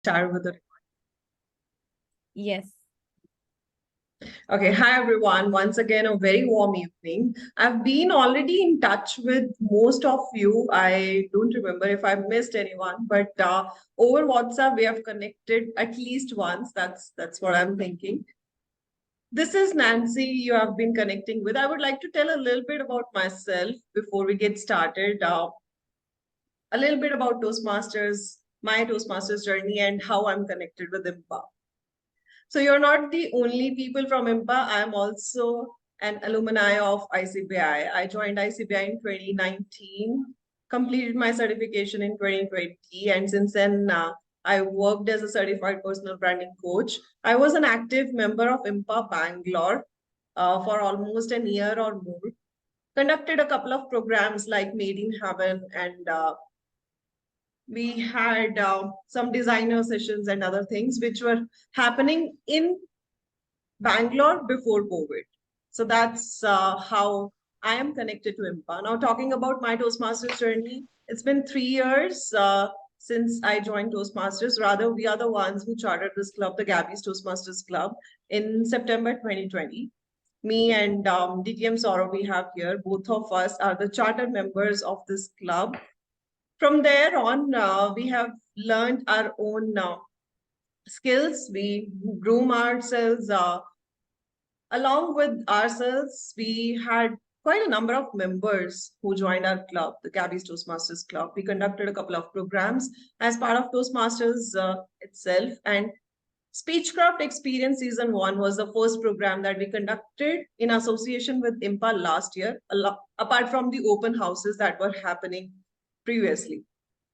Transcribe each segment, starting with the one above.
Start with the Yes. Okay, hi everyone. Once again, a very warm evening. I've been already in touch with most of you. I don't remember if I missed anyone, but over WhatsApp we have connected at least once. That's what I'm thinking. This is Nancy you have been connecting with. I would like to tell a little bit about myself before we get started. A little bit about Toastmasters, my Toastmasters journey, and how I'm connected with IMPA. So you're not the only people from IMPA. I'm also an alumni of ICBI. I joined ICBI in 2019, completed my certification in 2020, and since then I worked as a certified personal branding coach. I was an active member of IMPA Bangalore for almost an year or more. Conducted a couple of programs like Made in Heaven, and we had some designer sessions and other things which were happening in Bangalore before COVID. So that's how I am connected to IMPA. Now, talking about my Toastmasters journey, it's been 3 years since I joined Toastmasters. Rather, we are the ones who chartered this club, the Gabby's Toastmasters Club, in September 2020. Me and DTM Saurav we have here, both of us are the charter members of this club. From there on, we have learned our own skills. We groom ourselves. Along with ourselves, we had quite a number of members who joined our club, the Gabby's Toastmasters Club. We conducted a couple of programs as part of Toastmasters itself. And Speechcraft Experience Season 1 was the first program that we conducted in association with IMPA last year, apart from the open houses that were happening previously.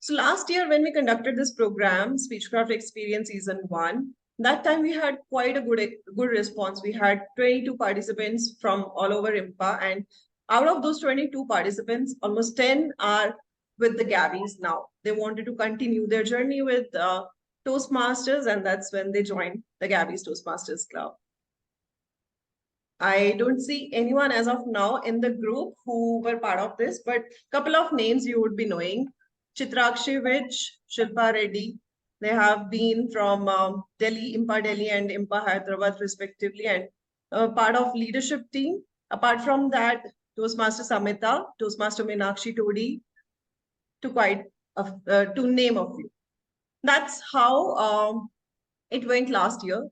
So last year, when we conducted this program, Speechcraft Experience Season 1, that time we had quite a good response. We had 22 participants from all over IMPA, and out of those 22 participants, almost 10 are with the Gabbies now. They wanted to continue their journey with Toastmasters, and that's when they joined the Gabby's Toastmasters Club. I don't see anyone as of now in the group who were part of this, but a couple of names you would be knowing. Chitrakshi Vij, Shilpa Reddy. They have been from Delhi, IMPA Delhi and IMPA Hyderabad respectively, and part of leadership team. Apart from that, Toastmaster Samita, Toastmaster Meenakshi Todi, to name a few. That's how it went last year.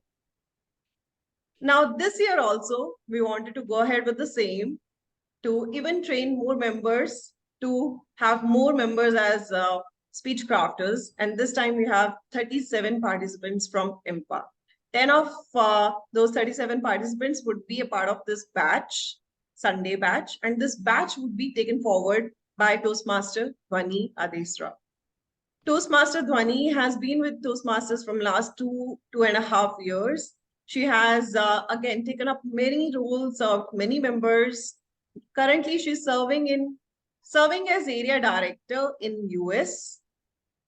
Now, this year also, we wanted to go ahead with the same, to even train more members, to have more members as speech crafters. And this time we have 37 participants from IMPA. 10 of those 37 participants would be a part of this batch, Sunday batch. And this batch would be taken forward by Toastmaster Dhwani Adesra. Toastmaster Dhwani has been with Toastmasters from last 2.5 years. She has again taken up many roles of many members. Currently, she's serving as area director in US,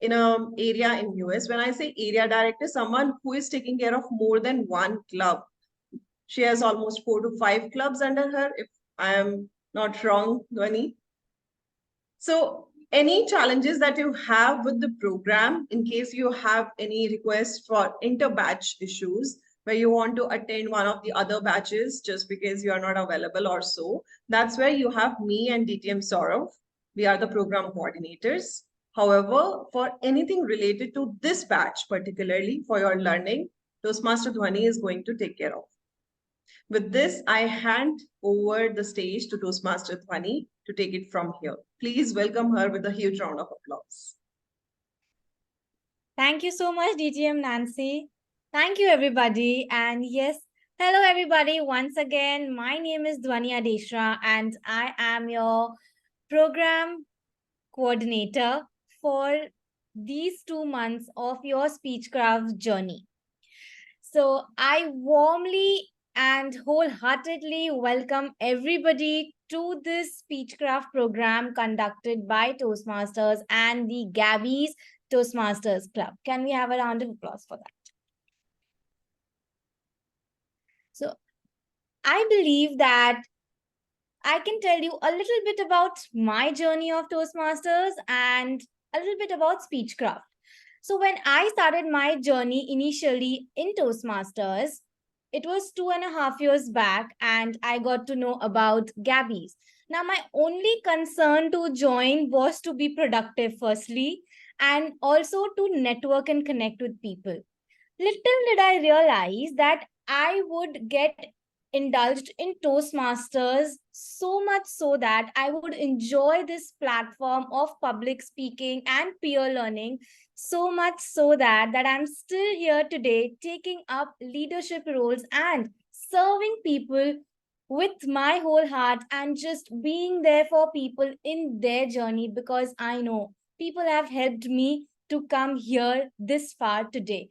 in an area in US. When I say area director, someone who is taking care of more than one club. She has almost 4 to 5 clubs under her, if I am not wrong, Dhwani. So any challenges that you have with the program, in case you have any requests for inter-batch issues, where you want to attend one of the other batches just because you are not available or so, that's where you have me and DTM Saurav. We are the program coordinators. However, for anything related to this batch, particularly for your learning, Toastmaster Dhwani is going to take care of. With this, I hand over the stage to Toastmaster Dhwani to take it from here. Please welcome her with a huge round of applause. Thank you so much, DGM Nancy. Thank you, everybody. And yes, hello, everybody. Once again, my name is Dhwani Adesra, and I am your program coordinator for these 2 months of your Speechcraft journey. So I warmly and wholeheartedly welcome everybody to this Speechcraft program conducted by Toastmasters and the Gabby's Toastmasters Club. Can we have a round of applause for that? So I believe that I can tell you a little bit about my journey of Toastmasters and a little bit about Speechcraft. So when I started my journey initially in Toastmasters, it was 2.5 years back, and I got to know about Gabby's. Now, my only concern to join was to be productive, firstly, and also to network and connect with people. Little did I realize that I would get indulged in Toastmasters so much so that I would enjoy this platform of public speaking and peer learning so much so that I'm still here today taking up leadership roles and serving people with my whole heart and just being there for people in their journey, because I know people have helped me to come here this far today.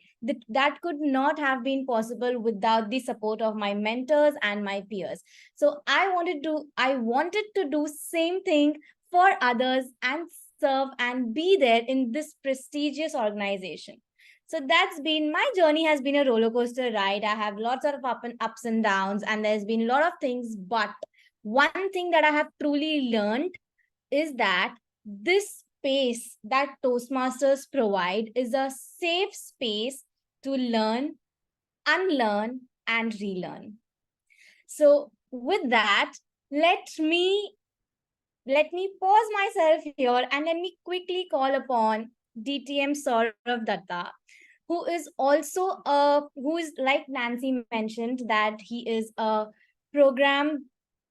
That could not have been possible without the support of my mentors and my peers. So I wanted to do same thing for others and serve and be there in this prestigious organization. So that's been my journey, has been a roller coaster ride. I have lots of ups and downs, and there's been a lot of things, but one thing that I have truly learned is that this space that Toastmasters provide is a safe space to learn, unlearn, and relearn. So, with that, let me let me pause myself here and let me quickly call upon DTM Saurav Datta, who is, like Nancy mentioned, that he is a program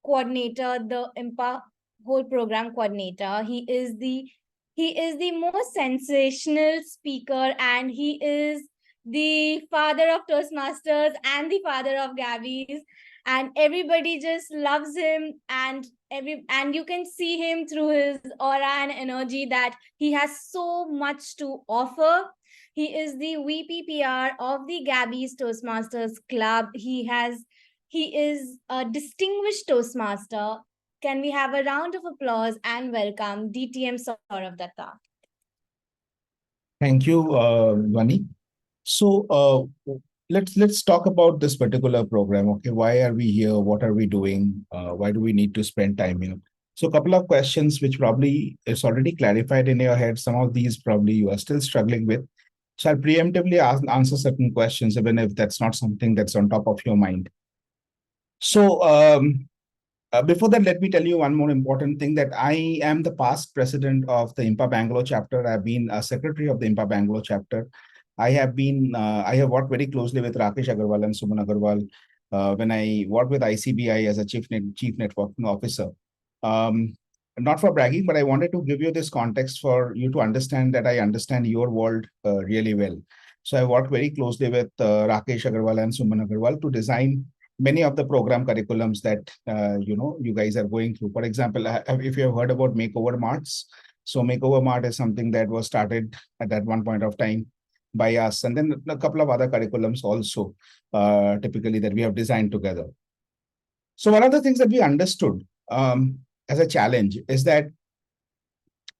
coordinator, the IMPA whole program coordinator. He is the most sensational speaker, and he is the father of Toastmasters and the father of Gabby's, and everybody just loves him, and you can see him through his aura and energy that he has so much to offer. He is the VPPR of the Gabby's Toastmasters Club. He is a distinguished Toastmaster. Can we have a round of applause and welcome DTM Saurav Datta? Thank you, Vani. So let's talk about this particular program. Okay, why are we here? What are we doing? Why do we need to spend time here? So a couple of questions which probably is already clarified in your head. Some of these probably you are still struggling with. So I'll preemptively answer certain questions, even if that's not something that's on top of your mind. So before that, let me tell you one more important thing, that I am the past president of the IMPA Bangalore chapter. I've been a secretary of the IMPA Bangalore chapter. I have worked very closely with Rakesh Agarwal and Suman Agarwal when I worked with ICBI as a chief networking officer. Not for bragging, but I wanted to give you this context for you to understand that I understand your world really well. So I worked very closely with Rakesh Agarwal and Suman Agarwal to design many of the program curriculums that you guys are going through. For example, if you have heard about Makeover Marts, so Makeover Mart is something that was started at that one point of time by us, and then a couple of other curriculums also, typically that we have designed together. So one of the things that we understood as a challenge is that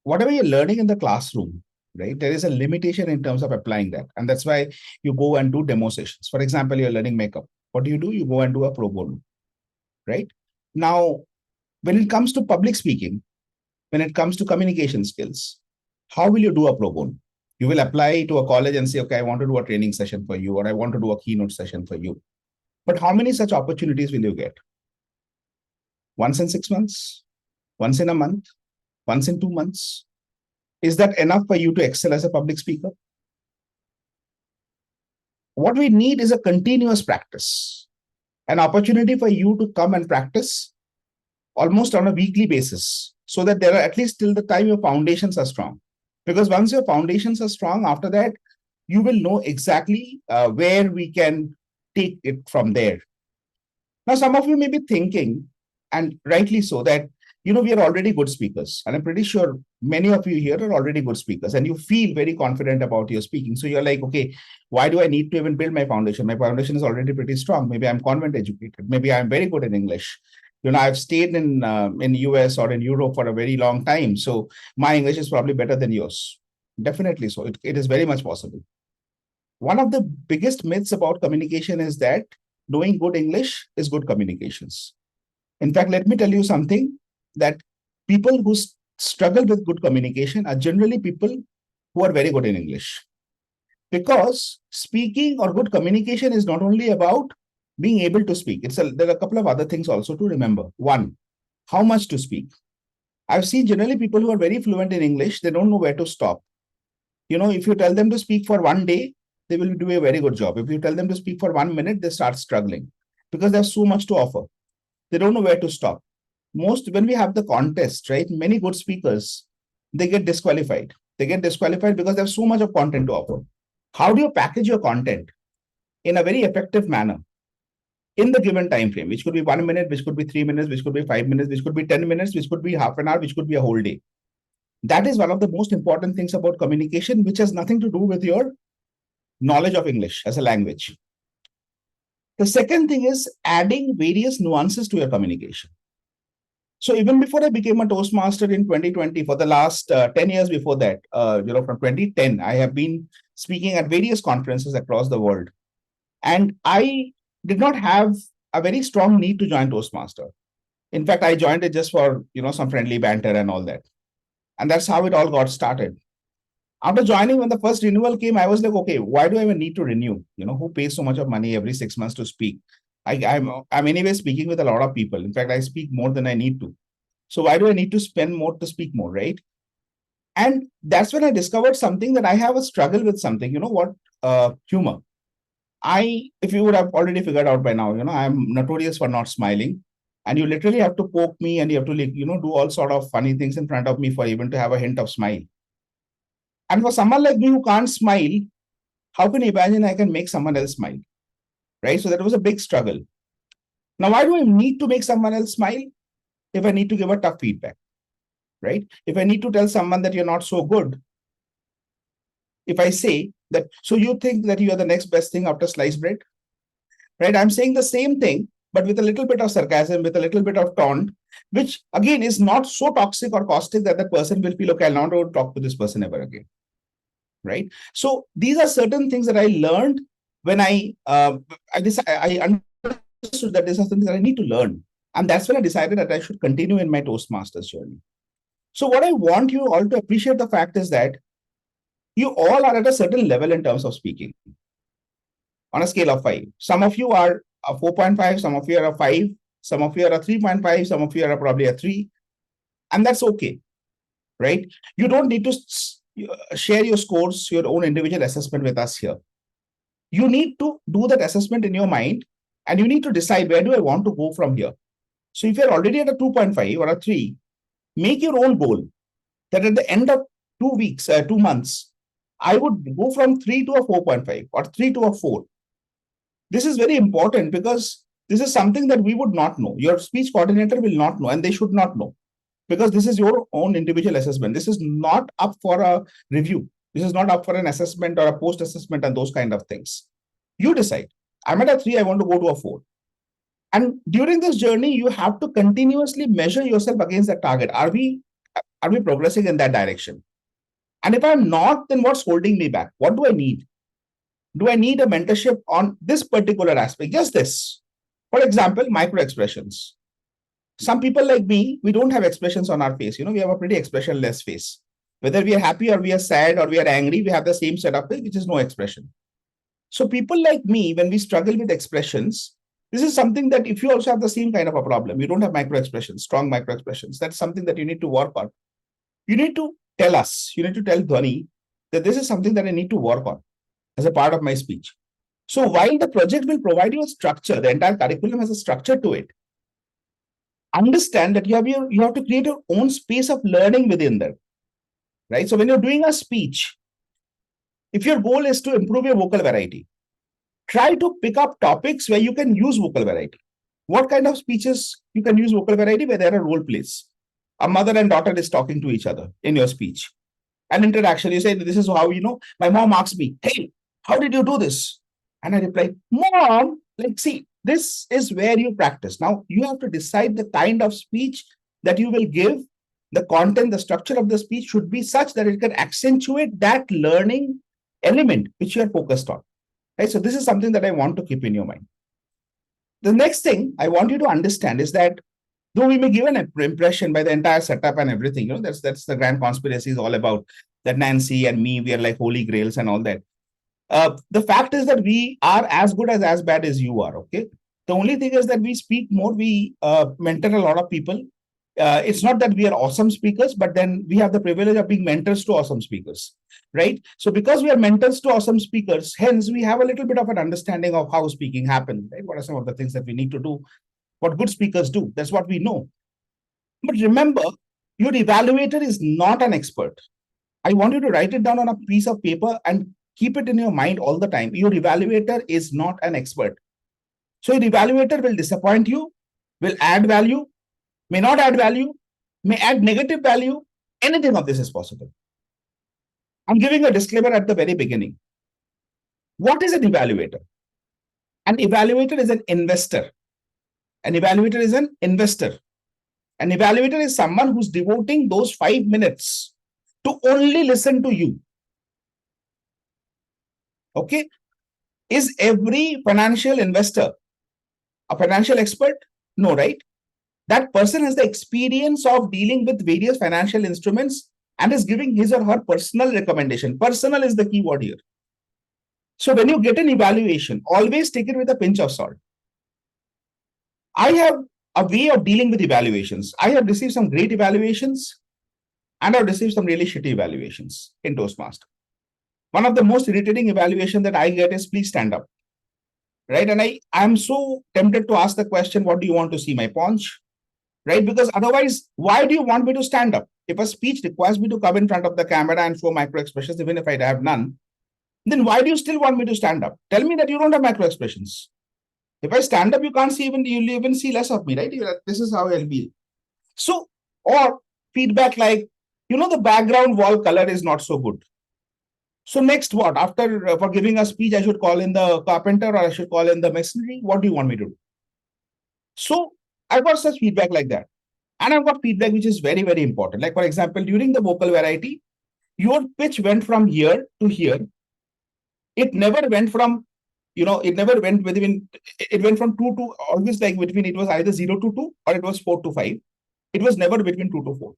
whatever you're learning in the classroom, right, there is a limitation in terms of applying that, and that's why you go and do demo sessions. For example, you're learning makeup. What do? You go and do a pro bono, right? Now, when it comes to public speaking, when it comes to communication skills, how will you do a pro bono? You will apply to a college and say, okay, I want to do a training session for you, or I want to do a keynote session for you. But how many such opportunities will you get? Once in 6 months? Once in a month? Once in 2 months? Is that enough for you to excel as a public speaker? What we need is a continuous practice, an opportunity for you to come and practice almost on a weekly basis, so that there are at least till the time your foundations are strong. Because once your foundations are strong, after that, you will know exactly where we can take it from there. Now, some of you may be thinking, and rightly so, that we are already good speakers. And I'm pretty sure many of you here are already good speakers, and you feel very confident about your speaking. So you're like, okay, why do I need to even build my foundation? My foundation is already pretty strong. Maybe I'm convent educated. Maybe I'm very good in English. I've stayed in US or in Europe for a very long time. So my English is probably better than yours. Definitely so. It is very much possible. One of the biggest myths about communication is that knowing good English is good communications. In fact, let me tell you something, that people who struggle with good communication are generally people who are very good in English. Because speaking or good communication is not only about being able to speak. There are a couple of other things also to remember. One, how much to speak. I've seen generally people who are very fluent in English, they don't know where to stop. If you tell them to speak for one day, they will do a very good job. If you tell them to speak for 1 minute, they start struggling because there's so much to offer. They don't know where to stop. When we have the contest, right, many good speakers, they get disqualified. They get disqualified because there's so much of content to offer. How do you package your content in a very effective manner in the given time frame, which could be 1 minute, which could be 3 minutes, which could be 5 minutes, which could be 10 minutes, which could be half an hour, which could be a whole day? That is one of the most important things about communication, which has nothing to do with your knowledge of English as a language. The second thing is adding various nuances to your communication. So even before I became a Toastmaster in 2020, for the last 10 years before that, from 2010, I have been speaking at various conferences across the world. And I did not have a very strong need to join Toastmaster. In fact, I joined it just for, some friendly banter and all that. And that's how it all got started. After joining, when the first renewal came, I was like, okay, why do I even need to renew? Who pays so much of money every 6 months to speak? I'm anyway speaking with a lot of people. In fact, I speak more than I need to. So why do I need to spend more to speak more, right? And that's when I discovered something, that I have a struggle with something. You know what? Humor. If you would have already figured out by now, I'm notorious for not smiling. And you literally have to poke me and you have to, do all sort of funny things in front of me for even to have a hint of smile. And for someone like me who can't smile, how can you imagine I can make someone else smile? Right? So that was a big struggle. Now, why do I need to make someone else smile? If I need to give a tough feedback, right? If I need to tell someone that you're not so good, if I say that, so you think that you are the next best thing after sliced bread, right? I'm saying the same thing, but with a little bit of sarcasm, with a little bit of taunt, which again is not so toxic or caustic that the person will feel, okay, I'll not talk to this person ever again. Right? So these are certain things that I learned when I understood that these are something that I need to learn. And that's when I decided that I should continue in my Toastmasters journey. So what I want you all to appreciate the fact is that you all are at a certain level in terms of speaking on a scale of 5. Some of you are a 4.5, some of you are a 5, some of you are a 3.5, some of you are probably a 3. And that's okay, right? You don't need to share your scores, your own individual assessment with us here. You need to do that assessment in your mind and you need to decide, where do I want to go from here? So if you're already at a 2.5 or a 3, make your own goal that at the end of 2 weeks, 2 months, I would go from 3 to a 4.5 or 3 to a 4. This is very important because this is something that we would not know. Your speech coordinator will not know and they should not know, because this is your own individual assessment. This is not up for a review. This is not up for an assessment or a post assessment and those kind of things. You decide. I'm at a 3, I want to go to a 4. And during this journey, you have to continuously measure yourself against that target. Are we progressing in that direction? And if I'm not, then what's holding me back? What do I need? Do I need a mentorship on this particular aspect? Just this. For example, micro expressions. Some people like me, we don't have expressions on our face. We have a pretty expressionless face. Whether we are happy or we are sad or we are angry, we have the same setup, which is no expression. So people like me, when we struggle with expressions, this is something that if you also have the same kind of a problem, you don't have micro expressions, strong micro expressions, that's something that you need to work on. You need to tell us, you need to tell Dhwani that this is something that I need to work on as a part of my speech. So while the project will provide you a structure, the entire curriculum has a structure to it. Understand that you have to create your own space of learning within that, right? So when you're doing a speech, if your goal is to improve your vocal variety, try to pick up topics where you can use vocal variety. What kind of speeches you can use vocal variety? Where there are role plays. A mother and daughter is talking to each other in your speech. An interaction, you say, this is how, my mom asks me, hey, how did you do this? And I reply, Mom, see, this is where you practice. Now, you have to decide the kind of speech that you will give. The content, the structure of the speech should be such that it can accentuate that learning element which you are focused on. Right? So this is something that I want to keep in your mind. The next thing I want you to understand is that though we may give an impression by the entire setup and everything, that's the grand conspiracy is all about, that Nancy and me, we are like holy grails and all that. The fact is that we are as good as bad as you are. Okay. The only thing is that we speak more. We mentor a lot of people. It's not that we are awesome speakers, but then we have the privilege of being mentors to awesome speakers, right? So because we are mentors to awesome speakers, hence we have a little bit of an understanding of how speaking happens, right? What are some of the things that we need to do? What good speakers do? That's what we know. But remember, your evaluator is not an expert. I want you to write it down on a piece of paper and keep it in your mind all the time. Your evaluator is not an expert. So your evaluator will disappoint you, will add value, may not add value, may add negative value. Anything of this is possible. I'm giving a disclaimer at the very beginning. What is an evaluator? An evaluator is an investor. An evaluator is an investor. An evaluator is someone who's devoting those 5 minutes to only listen to you. Okay. Is every financial investor a financial expert? No, right? That person has the experience of dealing with various financial instruments and is giving his or her personal recommendation. Personal is the key word here. So when you get an evaluation, always take it with a pinch of salt. I have a way of dealing with evaluations. I have received some great evaluations and I've received some really shitty evaluations in Toastmaster. One of the most irritating evaluation that I get is please stand up. Right. And I'm so tempted to ask the question, what do you want to see, my paunch? Right? Because otherwise, why do you want me to stand up? If a speech requires me to come in front of the camera and show micro expressions, even if I have none, then why do you still want me to stand up? Tell me that you don't have micro expressions. If I stand up, you can't see you'll even see less of me, right? This is how I'll be. So, or feedback like, the background wall color is not so good. So next what? After for giving a speech, I should call in the carpenter or I should call in the masonry. What do you want me to do? So I got such feedback like that. And I've got feedback which is very, very important. Like, for example, during the vocal variety, your pitch went from here to here. It never went from, it never went between, it went from 2 to always like between, it was either 0 to 2 or it was 4 to 5. It was never between 2 to 4.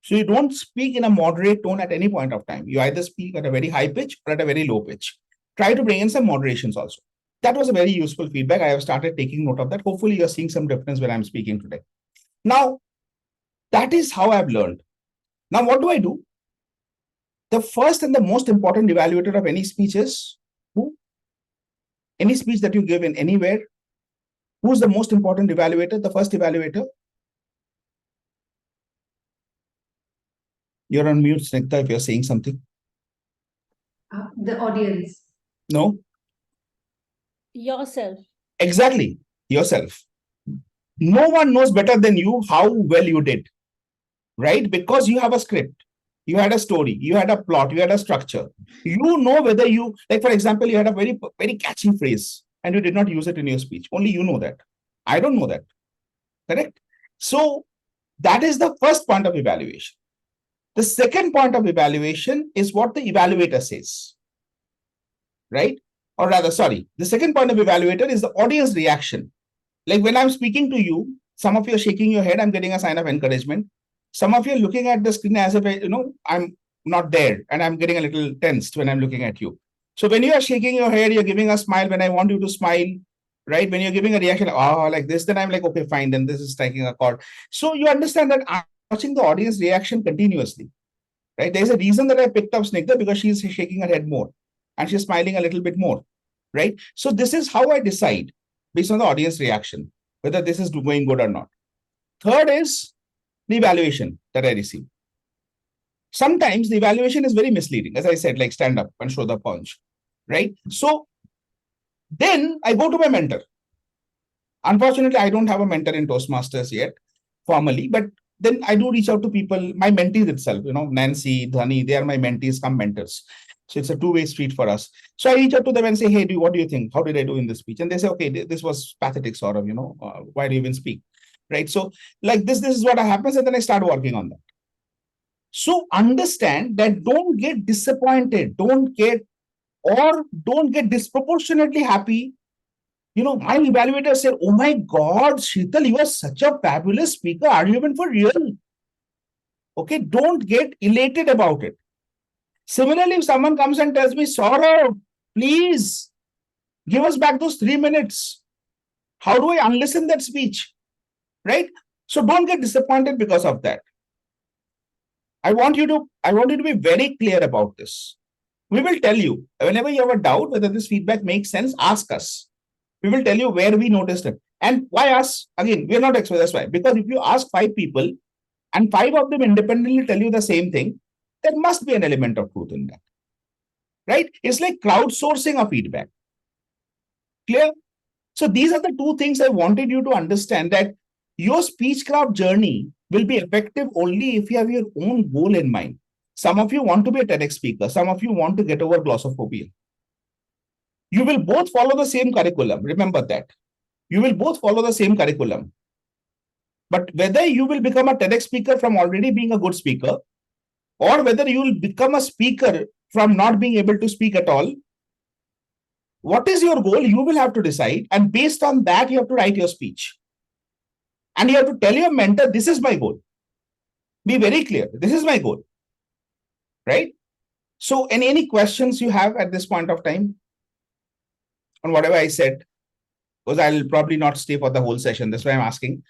So you don't speak in a moderate tone at any point of time. You either speak at a very high pitch or at a very low pitch. Try to bring in some moderations also. That was a very useful feedback. I have started taking note of that. Hopefully you're seeing some difference when I'm speaking today. Now, that is how I've learned. Now, what do I do? The first and the most important evaluator of any speech is who? Any speech that you give in anywhere. Who's the most important evaluator? The first evaluator. You're on mute, Snigdha, if you're saying something. The audience. No? Yourself. Exactly. Yourself. No one knows better than you how well you did, right? Because you have a script, you had a story, you had a plot, you had a structure. You know whether you, like, for example, you had a very, very catchy phrase and you did not use it in your speech. Only you know that. I don't know that. Correct? So that is the first point of evaluation. The second point of evaluation is what the evaluator says, right? Or rather, sorry, the second point of evaluator is the audience reaction. Like when I'm speaking to you, some of you are shaking your head, I'm getting a sign of encouragement. Some of you are looking at the screen as if, I'm not there and I'm getting a little tensed when I'm looking at you. So when you are shaking your head, you're giving a smile when I want you to smile, right? When you're giving a reaction, like this, then I'm like, okay, fine, then this is striking a chord. So you understand that I'm watching the audience reaction continuously, right? There's a reason that I picked up Snigdha because she's shaking her head more and she's smiling a little bit more, right? So this is how I decide based on the audience reaction, whether this is going good or not. Third is the evaluation that I receive. Sometimes the evaluation is very misleading, as I said, like stand up and show the punch, right? So then I go to my mentor. Unfortunately, I don't have a mentor in Toastmasters yet, formally, but then I do reach out to people, my mentees itself, Nancy, Dhani, they are my mentees, come mentors. So it's a two-way street for us. So I reach out to them and say, hey, what do you think? How did I do in this speech? And they say, okay, this was pathetic, sort of, why do you even speak? Right. So like this is what happens. And then I start working on that. So understand that don't get disappointed. Don't get disproportionately happy. My evaluator said, oh my God, Sheetal, you are such a fabulous speaker. Are you even for real? Okay. Don't get elated about it. Similarly, if someone comes and tells me, Saurabh, Please give us back those 3 minutes. How do I unlisten that speech? Right? So don't get disappointed because of that. I want you to be very clear about this. We will tell you whenever you have a doubt whether this feedback makes sense, ask us. We will tell you where we noticed it. And why us? Again, we are not experts. That's why. Because if you ask 5 people and 5 of them independently tell you the same thing, there must be an element of truth in that. Right? It's like crowdsourcing of feedback. Clear? So these are the 2 things I wanted you to understand, that your Speechcraft journey will be effective only if you have your own goal in mind. Some of you want to be a TEDx speaker. Some of you want to get over glossophobia. You will both follow the same curriculum. Remember that. You will both follow the same curriculum. But whether you will become a TEDx speaker from already being a good speaker, or whether you will become a speaker from not being able to speak at all, what is your goal? You will have to decide. And based on that, you have to write your speech. And you have to tell your mentor, this is my goal. Be very clear. This is my goal. Right? So, any questions you have at this point of time on whatever I said? Because I'll probably not stay for the whole session. That's why I'm asking.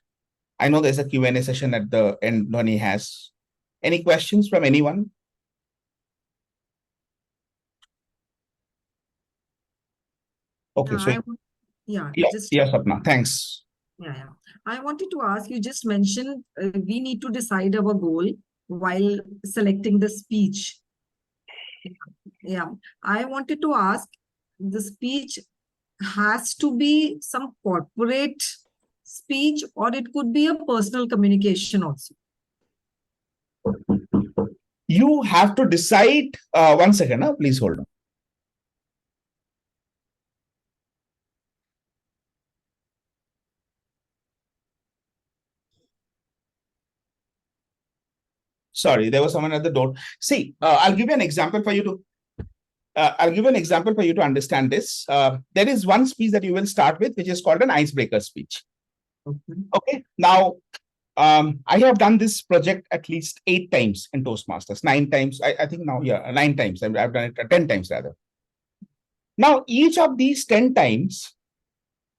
I know there's a Q&A session at the end Dhoni has. Any questions from anyone? Okay, so yeah, yes, Sapna, thanks. Yeah. I wanted to ask, you just mentioned we need to decide our goal while selecting the speech. Yeah, I wanted to ask, the speech has to be some corporate speech, or it could be a personal communication also? You have to decide. 1 second, please hold on. Sorry, there was someone at the door. See, I'll give you an example for you to. I'll give you an example for you to understand this. There is one speech that you will start with, which is called an icebreaker speech. Okay. Now, I have done this project at least 8 times in Toastmasters. 9 times. I think now, 9 times. I've done it 10 times rather. Now, each of these 10 times,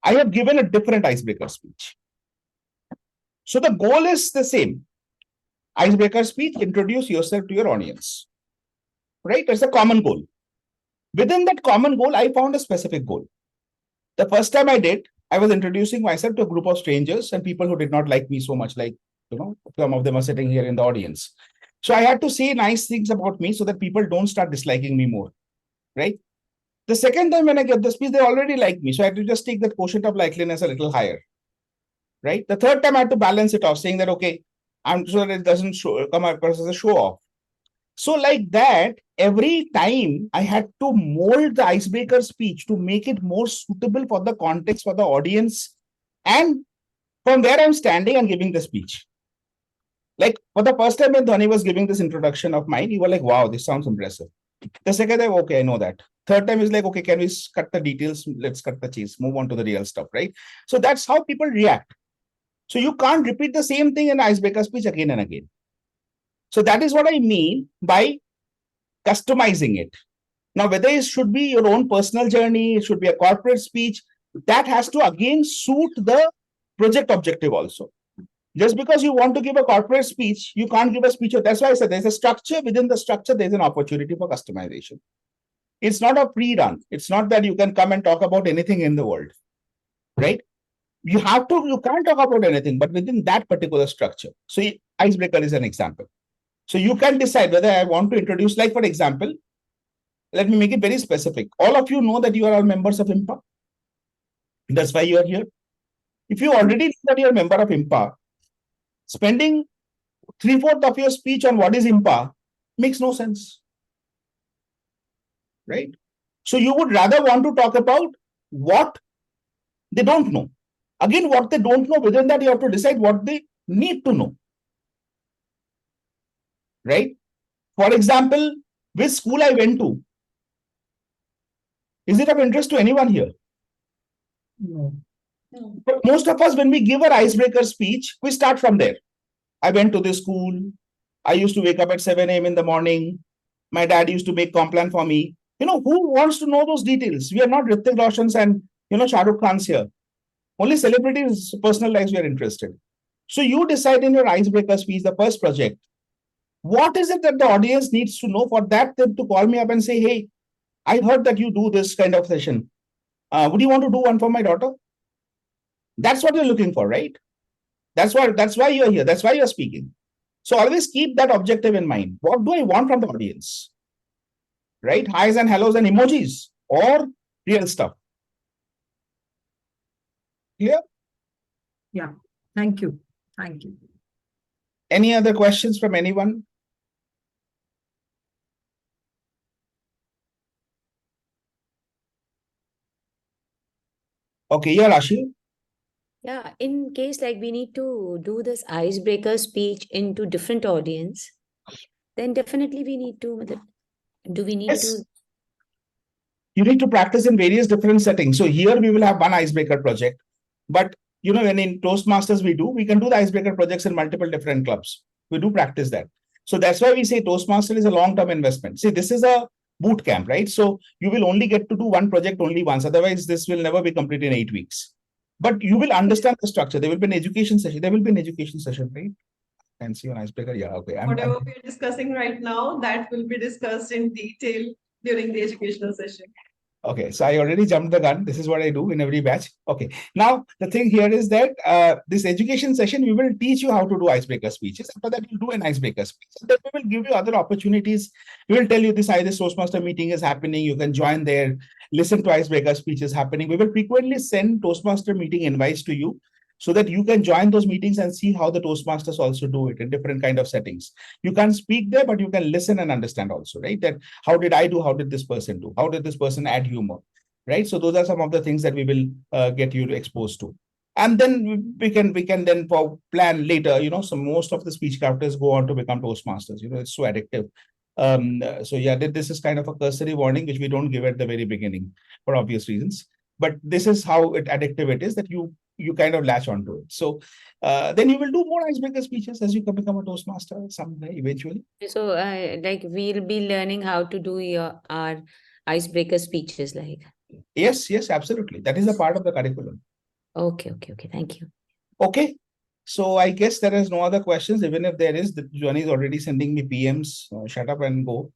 I have given a different icebreaker speech. So the goal is the same. Icebreaker speech, introduce yourself to your audience. Right? It's a common goal. Within that common goal, I found a specific goal. The first time I did, I was introducing myself to a group of strangers and people who did not like me so much, like, some of them are sitting here in the audience. So I had to say nice things about me so that people don't start disliking me more. Right? The second time when I get the speech, they already like me. So I had to just take that quotient of likeliness a little higher. Right? The third time I had to balance it off, saying that, okay, I'm sure that it doesn't come across as a show off. So like that, every time I had to mold the icebreaker speech to make it more suitable for the context, for the audience. And from where I'm standing and giving the speech. Like for the first time when Dhoni was giving this introduction of mine, you were like, wow, this sounds impressive. The second time, okay, I know that. Third time is like, okay, can we cut the details? Let's cut the chase, move on to the real stuff, right? So that's how people react. So you can't repeat the same thing in icebreaker speech again and again. So that is what I mean by customizing it. Now, whether it should be your own personal journey, it should be a corporate speech, that has to again suit the project objective also. Just because you want to give a corporate speech, you can't give a speech. That's why I said there's a structure. Within the structure, there's an opportunity for customization. It's not a pre-run. It's not that you can come and talk about anything in the world, right? You can't talk about anything, but within that particular structure. So icebreaker is an example. So you can decide whether I want to introduce, like for example, let me make it very specific. All of you know that you are all members of IMPA. That's why you are here. If you already know that you're a member of IMPA, spending 3/4 of your speech on what is IMPA makes no sense. Right? So you would rather want to talk about what they don't know. Again, what they don't know, within that you have to decide what they need to know. Right? For example, which school I went to. Is it of interest to anyone here? No. But most of us, when we give our icebreaker speech, we start from there. I went to this school. I used to wake up at 7 a.m. in the morning. My dad used to make Complan for me. Who wants to know those details? We are not Hrithik Roshans and, Shah Rukh Khan's here. Only celebrities' personal lives we are interested. So you decide in your icebreaker speech, the first project, what is it that the audience needs to know? For that, them to call me up and say, hey, I heard that you do this kind of session. Would you want to do one for my daughter? That's what you're looking for, right? That's why you're here. That's why you're speaking. So always keep that objective in mind. What do I want from the audience? Right? Highs and hellos and emojis or real stuff. Clear? Yeah. Thank you. Thank you. Any other questions from anyone? Okay, yeah, Rashi. Yeah, in case like we need to do this icebreaker speech into different audience, then definitely we need to, do we need Yes. to? You need to practice in various different settings. So here we will have one icebreaker project, but when in Toastmasters we can do the icebreaker projects in multiple different clubs. We do practice that. So that's why we say Toastmaster is a long-term investment. See, this is a boot camp, right? So you will only get to do one project only once. Otherwise, this will never be complete in 8 weeks. But you will understand the structure. There will be an education session. There will be an education session, right? And see an icebreaker. Yeah, okay. Whatever we are discussing right now, that will be discussed in detail during the educational session. Okay, so I already jumped the gun. This is what I do in every batch. Okay, now the thing here is that this education session, we will teach you how to do icebreaker speeches. After that, you'll do an icebreaker speech. And then we will give you other opportunities. We will tell you this either Toastmaster meeting is happening. You can join there, listen to icebreaker speeches happening. We will frequently send Toastmaster meeting invites to you so that you can join those meetings and see how the Toastmasters also do it in different kind of settings. You can't speak there, but you can listen and understand also, right? That how did I do? How did this person do? How did this person add humor? Right? So those are some of the things that we will get you exposed to. And then we can then plan later, so most of the speech crafters go on to become Toastmasters. It's so addictive. So yeah, this is kind of a cursory warning, which we don't give at the very beginning for obvious reasons. But this is how addictive it is that you kind of latch onto it. So then you will do more icebreaker speeches as you become a Toastmaster someday eventually. So like we'll be learning how to do our icebreaker speeches like. Yes, absolutely. That is a part of the curriculum. Okay. Thank you. Okay. So I guess there is no other questions. Even if there is, Johnny is already sending me PMs. Shut up and go.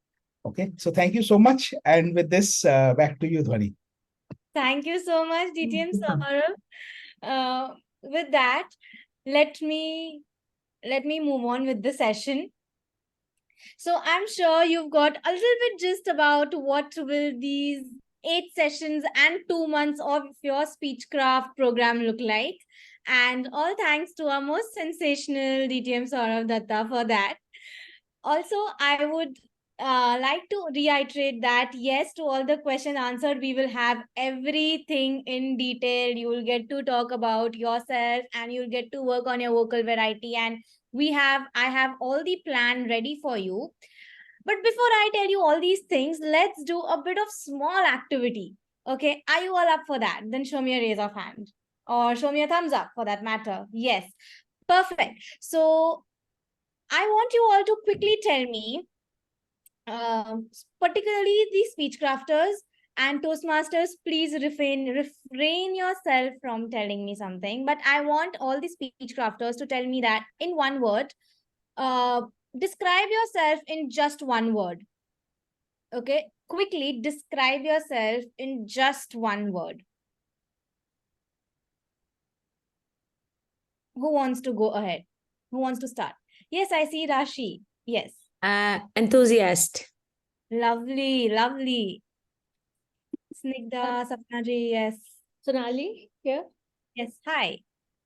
Okay. So thank you so much. And with this, back to you, Dhwani. Thank you so much, DTM Saurav. With that, let me move on with the session. So I'm sure you've got a little bit just about what will these 8 sessions and 2 months of your Speechcraft program look like. And all thanks to our most sensational DTM Saurav Datta for that. Also, I would like to reiterate that yes, to all the questions answered, we will have everything in detail. You will get to talk about yourself and you'll get to work on your vocal variety. And I have all the plan ready for you. But before I tell you all these things, let's do a bit of small activity. Okay, are you all up for that? Then show me a raise of hand or show me a thumbs up for that matter. Yes, perfect. So I want you all to quickly tell me, particularly the speech crafters and Toastmasters, please refrain yourself from telling me something. But I want all the speech crafters to tell me that in one word, describe yourself in just one word. Okay, quickly describe yourself in just one word. Who wants to go ahead? Who wants to start? Yes, I see Rashi. Yes. Enthusiast. Lovely. Snigdha, Sapna ji, yes. Sonali here. Yes, hi.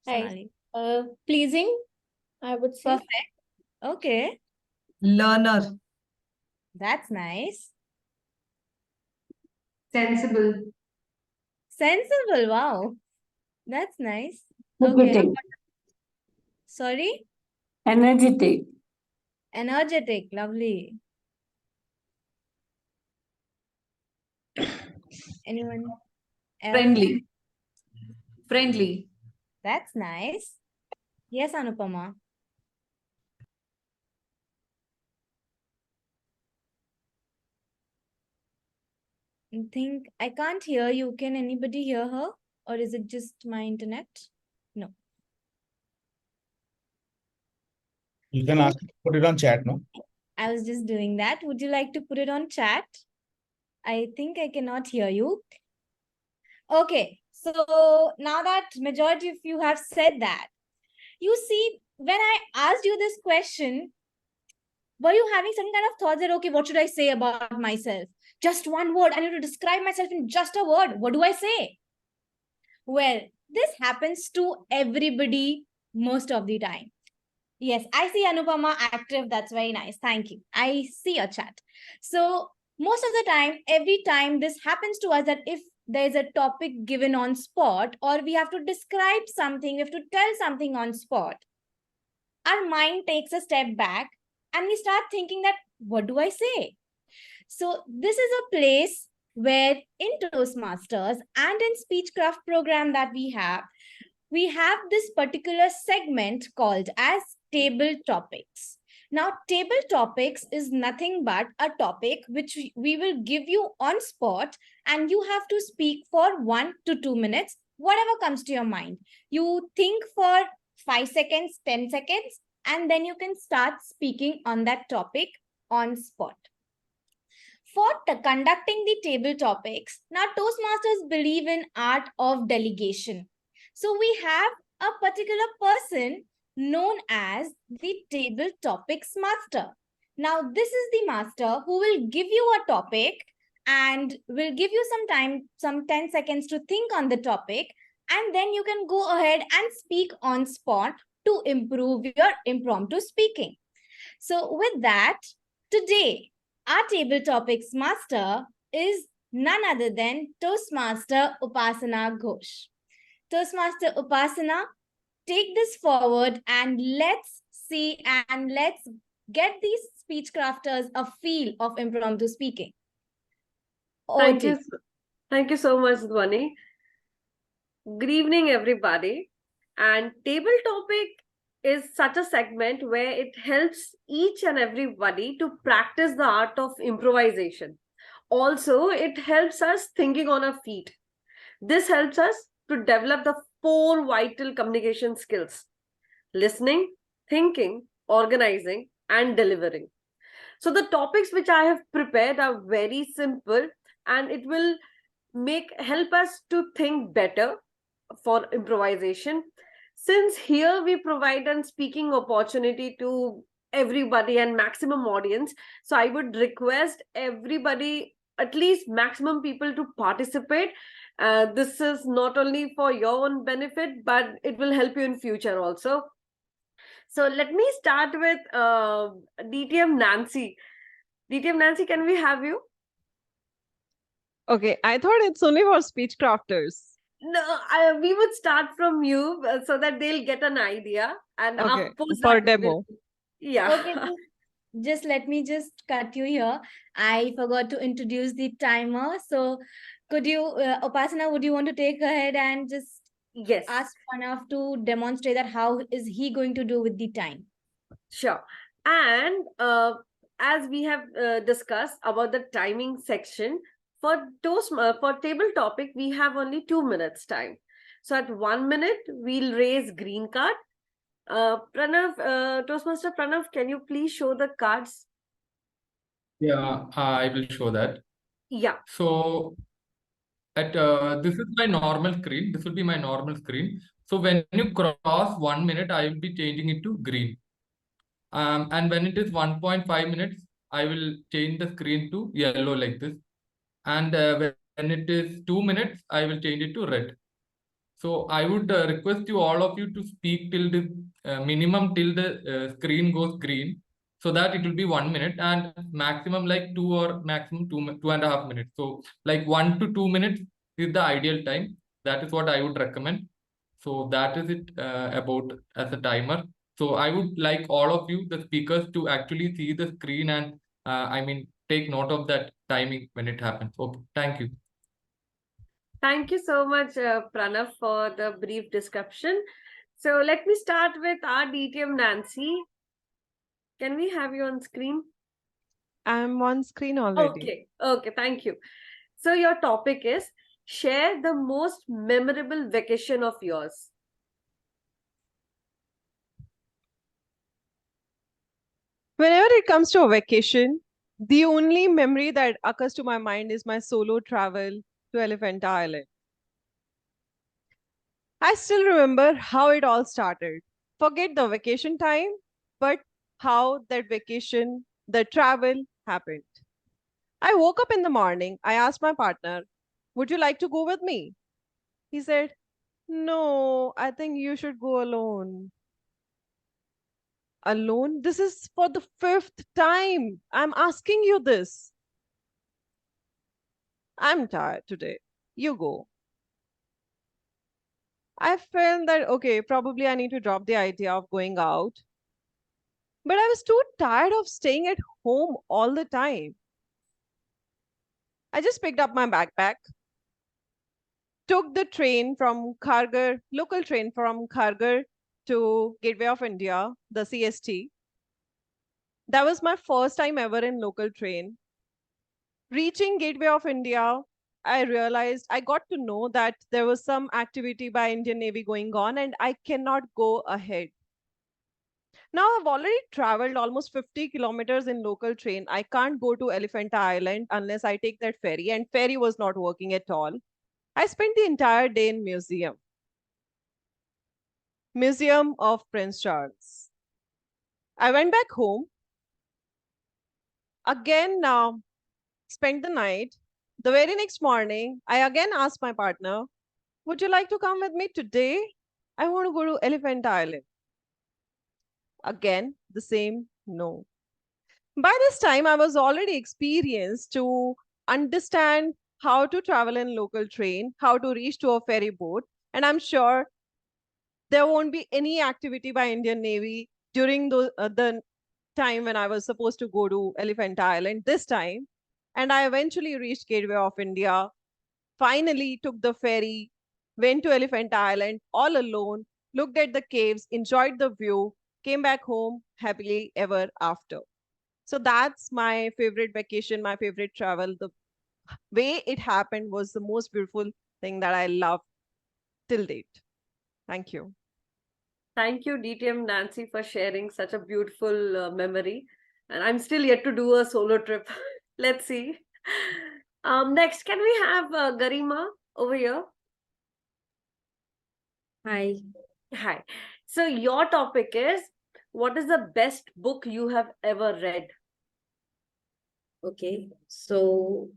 Hi. Sonali. Pleasing, I would say. Perfect. Okay, Learner. that's nice. Sensible. Sensible, wow. That's nice. Okay. Energetic. Sorry? Energetic. Energetic, lovely. Anyone else? Friendly. That's nice. Yes, Anupama. I think I can't hear you. Can anybody hear her? Or is it just my internet? No. You can ask, put it on chat, no? I was just doing that. Would you like to put it on chat? I think I cannot hear you. Okay, so now that majority of you have said that, you see, when I asked you this question, were you having some kind of thoughts that, okay, what should I say about myself? Just one word. I need to describe myself in just a word. What do I say? Well, this happens to everybody most of the time. Yes, I see Anupama active. That's very nice. Thank you. I see your chat. So most of the time, every time this happens to us, that if there's a topic given on spot, or we have to describe something, we have to tell something on spot, our mind takes a step back and we start thinking that, what do I say? So this is a place where in Toastmasters and in Speechcraft program that we have this particular segment called as table topics. Now, table topics is nothing but a topic which we will give you on spot, and you have to speak for 1 to 2 minutes, whatever comes to your mind. You think for 5 seconds, 10 seconds, and then you can start speaking on that topic on spot. For conducting the table topics, now Toastmasters believe in art of delegation. So we have a particular person known as the table topics master. Now this is the master who will give you a topic and will give you some time, some 10 seconds to think on the topic, and then you can go ahead and speak on spot to improve your impromptu speaking. So with that, today, our table topics master is none other than Toastmaster Upasana Ghosh. Toastmaster Upasana, take this forward and let's see and let's get these speech crafters a feel of impromptu speaking. Thank you. Thank you so much, Dhwani. Good evening, everybody. And table topic is such a segment where it helps each and everybody to practice the art of improvisation. Also, it helps us thinking on our feet. This helps us to develop the 4 vital communication skills: listening, thinking, organizing, and delivering. So the topics which I have prepared are very simple, and it will help us to think better for improvisation. Since here we provide a speaking opportunity to everybody and maximum audience, so I would request everybody, at least maximum people, to participate. This is not only for your own benefit, but it will help you in future also. So let me start with DTM Nancy. DTM Nancy, can we have you? Okay, I thought it's only for speech crafters. No, we would start from you so that they'll get an idea. And Okay, post for that demo. Yeah. Okay, just let me just cut you here. I forgot to introduce the timer. So could you, Upasana, would you want to take ahead and just Yes. ask Pranav to demonstrate that how is he going to do with the time? Sure. And as we have discussed about the timing section, for table topic, we have only 2 minutes time. So at 1 minute, we'll raise green card. Pranav, Toastmaster Pranav, can you please show the cards? Yeah, I will show that. Yeah. So at this is my normal screen. This will be my normal screen. So when you cross 1 minute, I will be changing it to green. And when it is 1.5 minutes, I will change the screen to yellow like this. And when it is 2 minutes, I will change it to red. So I would request you, all of you, to speak till the minimum till the screen goes green, so that it will be 1 minute, and maximum like 2 or maximum 2.5 minutes. So like 1 to 2 minutes is the ideal time. That is what I would recommend. So that is it about as a timer. So I would like all of you, the speakers, to actually see the screen and take note of that timing when it happens. Okay, thank you. Thank you so much, Pranav, for the brief description. So let me start with our DTM Nancy. Can we have you on screen? I'm on screen already. Okay, thank you. So your topic is share the most memorable vacation of yours. Whenever it comes to a vacation, the only memory that occurs to my mind is my solo travel to Elephant Island. I still remember how it all started. Forget the vacation time, but how that vacation, the travel happened. I woke up in the morning. I asked my partner, "Would you like to go with me?" He said, "No, I think you should go alone." Alone? This is for the fifth time. I'm asking you this. I'm tired today. You go. I felt that, okay, probably I need to drop the idea of going out. But I was too tired of staying at home all the time. I just picked up my backpack, took the train from Kharghar, local train from Kharghar to Gateway of India, the CST. That was my first time ever in local train. Reaching Gateway of India, I realized I got to know that there was some activity by Indian Navy going on and I cannot go ahead. Now I've already traveled almost 50 kilometers in local train. I can't go to Elephant Island unless I take that ferry, and ferry was not working at all. I spent the entire day in Museum of Prince Charles. I went back home again, spent the night. The very next morning, I again asked my partner, "Would you like to come with me today? I want to go to Elephant Island." Again, the same no. By this time, I was already experienced to understand how to travel in local train, how to reach to a ferry boat, and I'm sure there won't be any activity by Indian Navy during the time when I was supposed to go to Elephant Island this time. And I eventually reached Gateway of India, finally took the ferry, went to Elephant Island all alone, looked at the caves, enjoyed the view, came back home happily ever after. So that's my favorite vacation, my favorite travel. The way it happened was the most beautiful thing that I love till date. Thank you. Thank you, DTM Nancy, for sharing such a beautiful memory. And I'm still yet to do a solo trip. Let's see. Next, can we have Garima over here? Hi. Hi. So your topic is, what is the best book you have ever read? Okay. So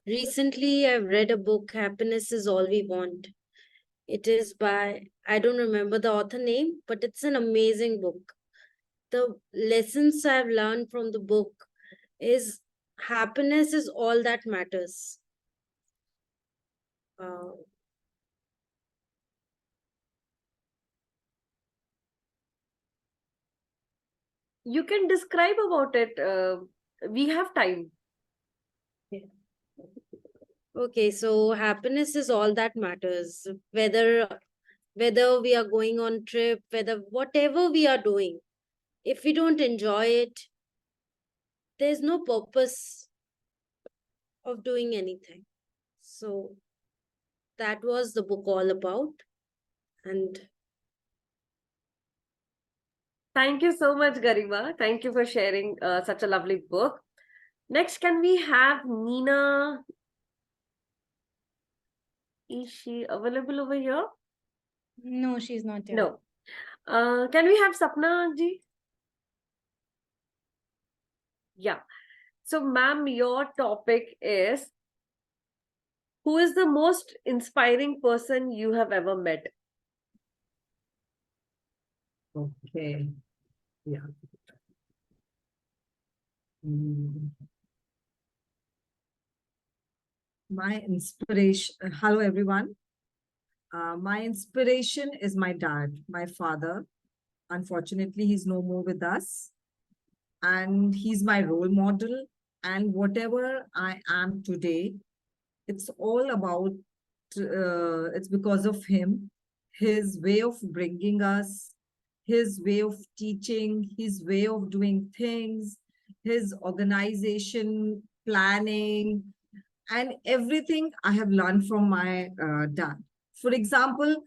recently I've read a book, Happiness is All We Want. It is by, I don't remember the author name, but it's an amazing book. The lessons I've learned from the book is happiness is all that matters. You can describe about it. We have time. Okay, so happiness is all that matters. Whether we are going on trip, whether whatever we are doing, if we don't enjoy it, there's no purpose of doing anything. So that was the book all about. And thank you so much, Garima. Thank you for sharing such a lovely book. Next, can we have Nina? Is she available over here? No, she's not here. No. Can we have Sapna ji? Yeah. So, ma'am, your topic is, who is the most inspiring person you have ever met? Okay. Yeah. My inspiration, hello everyone. My inspiration is my dad, my father. Unfortunately, he's no more with us. And he's my role model. And whatever I am today, it's all about, it's because of him, his way of bringing us, his way of teaching, his way of doing things, his organization, planning, And everything I have learned from my dad. For example,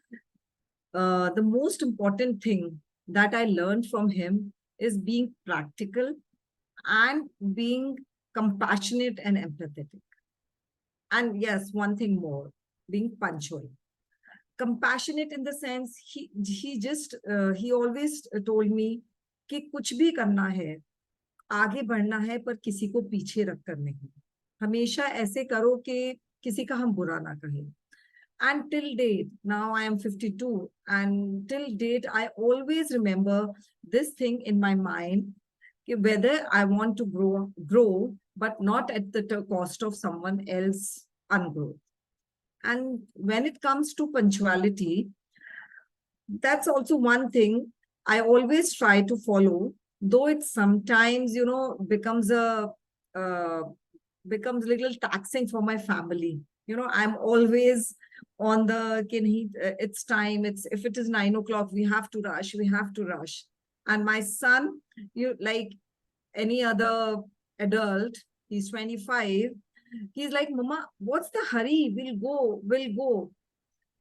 the most important thing that I learned from him is being practical and being compassionate and empathetic. And yes, one thing more, being punctual. Compassionate in the sense he always told me कि कुछ भी करना है, आगे बढ़ना है, पर किसी को पीछे रख कर नहीं. हमेशा ऐसे करो कि किसी का हम बुरा ना कहें. And till date, now I am 52, and till date, I always remember this thing in my mind, whether I want to grow, but not at the cost of someone else ungrowth. And when it comes to punctuality, that's also one thing I always try to follow, though it sometimes, becomes becomes a little taxing for my family. I'm always on the, it's time, if it is 9 o'clock, we have to rush, we have to rush. And my son, like any other adult, he's 25, he's like, Mama, what's the hurry? We'll go.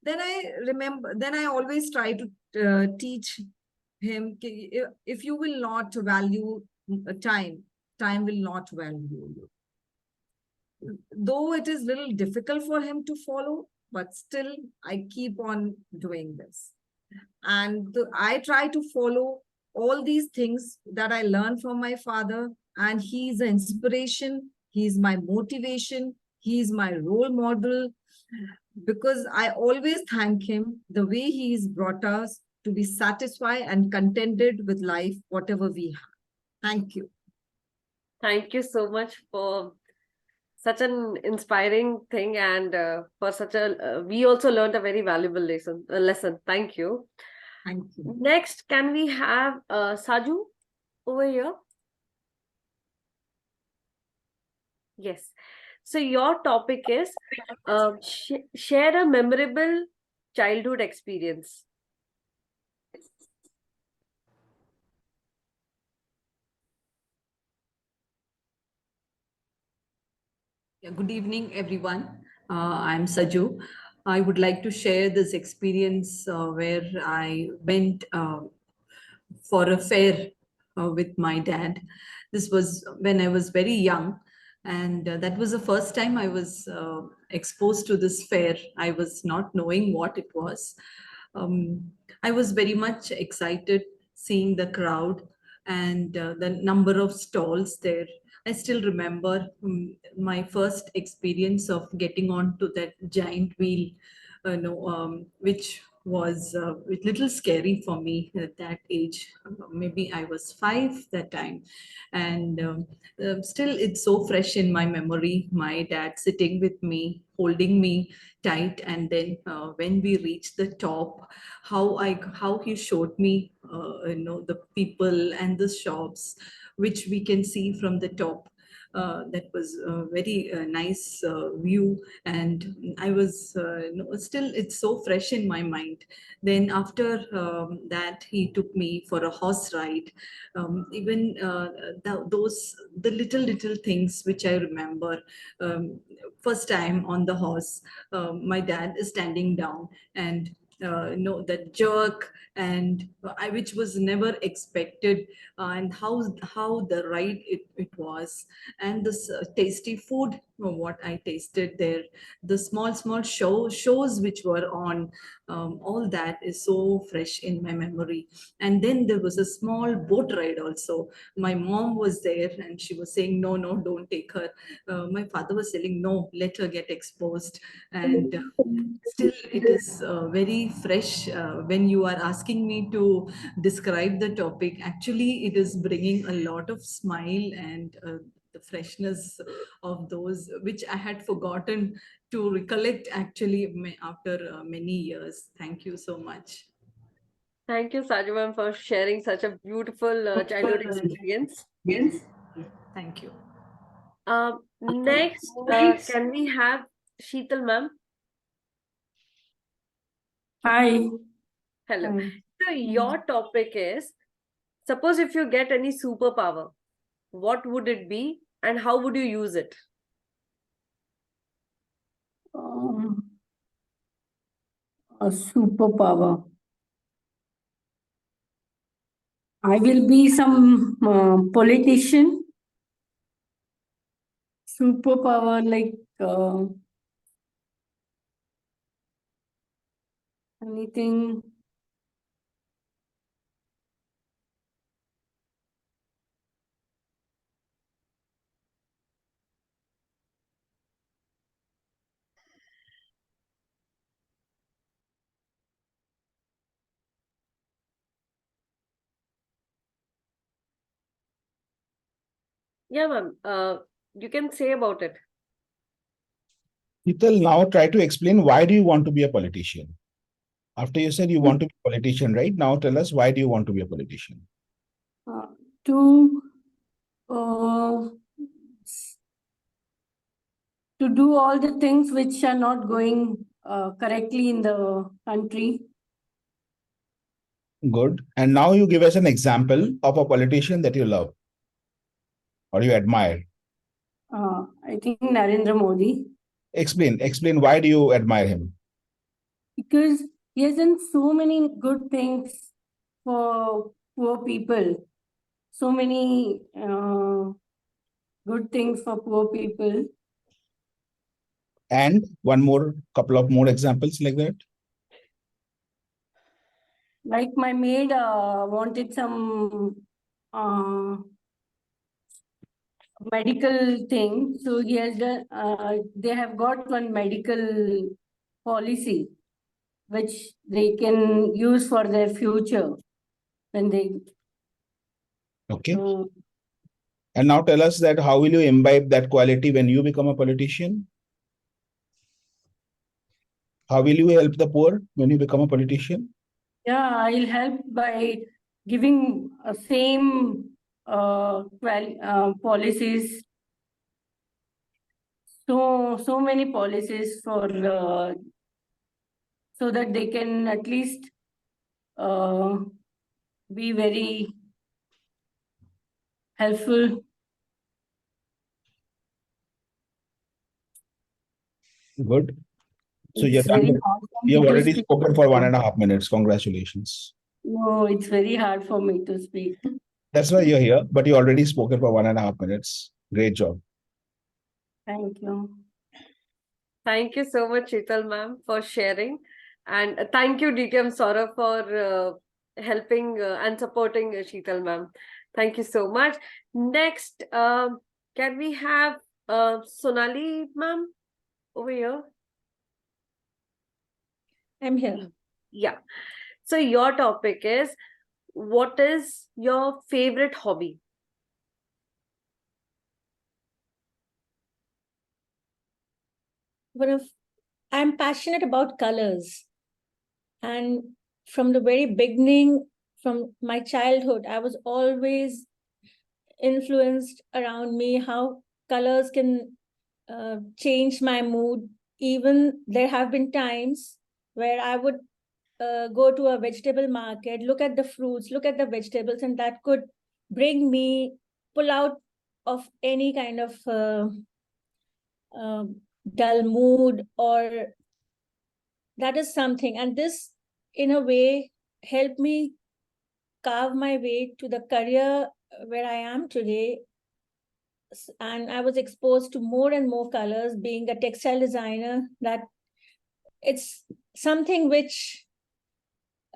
Then I always try to teach him, if you will not value time will not value you. Though it is little difficult for him to follow, but still I keep on doing this. And I try to follow all these things that I learned from my father, and he's an inspiration, he's my motivation, he's my role model, because I always thank him the way he's brought us to be satisfied and contented with life, whatever we have. Thank you. Thank you so much for such an inspiring thing, and for such a we also learned a very valuable lesson. Thank you. Thank you. Next, can we have Saju over here? Yes. So your topic is share a memorable childhood experience. Yeah, good evening, everyone. I'm Saju. I would like to share this experience where I went for a fair with my dad. This was when I was very young, and that was the first time I was exposed to this fair. I was not knowing what it was. I was very much excited seeing the crowd and the number of stalls there. I still remember my first experience of getting onto that giant wheel, which was a little scary for me at that age. Maybe I was 5 that time. And still, it's so fresh in my memory. My dad sitting with me, holding me tight. And then when we reached the top, how he showed me, the people and the shops, which we can see from the top. That was a very nice view, and I was still, it's so fresh in my mind. Then after that, he took me for a horse ride. Even the little things which I remember. First time on the horse, my dad is standing down, and that jerk, and which was never expected, and how the ride it was, and this tasty food what I tasted there, the small shows which were on, all that is so fresh in my memory. And then there was a small boat ride also. My mom was there and she was saying, no, don't take her. My father was saying, no, let her get exposed. And still it is very fresh when you are asking me to describe the topic. Actually, it is bringing a lot of smile and the freshness of those which I had forgotten to recollect actually after many years. Thank you so much. Thank you, Saju ma'am, for sharing such a beautiful childhood experience. Yes. Thank you. Next, can we have Sheetal ma'am? Hi. Hello. Hi. So your topic is, suppose if you get any superpower, what would it be and how would you use it? A superpower. I will be some politician. Superpower like anything. Yeah, ma'am. You can say about it. Sheetal, now try to explain why do you want to be a politician? After you said you want to be a politician, right? Now tell us why do you want to be a politician? To uh, to do all the things which are not going correctly in the country. Good. And now you give us an example of a politician that you love or you admire. I think Narendra Modi. Explain why do you admire him? Because he has done so many good things for poor people. So many good things for poor people. And couple of more examples like that. Like my maid wanted some medical thing. So he has done, they have got one medical policy which they can use for their future when they. Okay. And now tell us that how will you imbibe that quality when you become a politician? How will you help the poor when you become a politician? Yeah, I'll help by giving same policies. So many policies for so that they can at least be very helpful. Good. So It's very hard for me you've to already speak. spoken for 1.5 minutes. Congratulations. No, it's very hard for me to speak. That's why you're here, but you already spoken for 1.5 minutes. Great job. Thank you. Thank you so much, Sheetal ma'am, for sharing. And thank you, DTM Saurabh, for helping and supporting Sheetal ma'am. Thank you so much. Next, can we have Sonali ma'am over here? I'm here. Yeah. So your topic is, what is your favorite hobby? I'm passionate about colors. And from the very beginning, from my childhood, I was always influenced around me how colors can change my mood. Even there have been times where I would go to a vegetable market, look at the fruits, look at the vegetables, and that could bring me pull out of any kind of dull mood, or that is something. And this, in a way, helped me carve my way to the career where I am today. And I was exposed to more and more colors, being a textile designer, that it's something which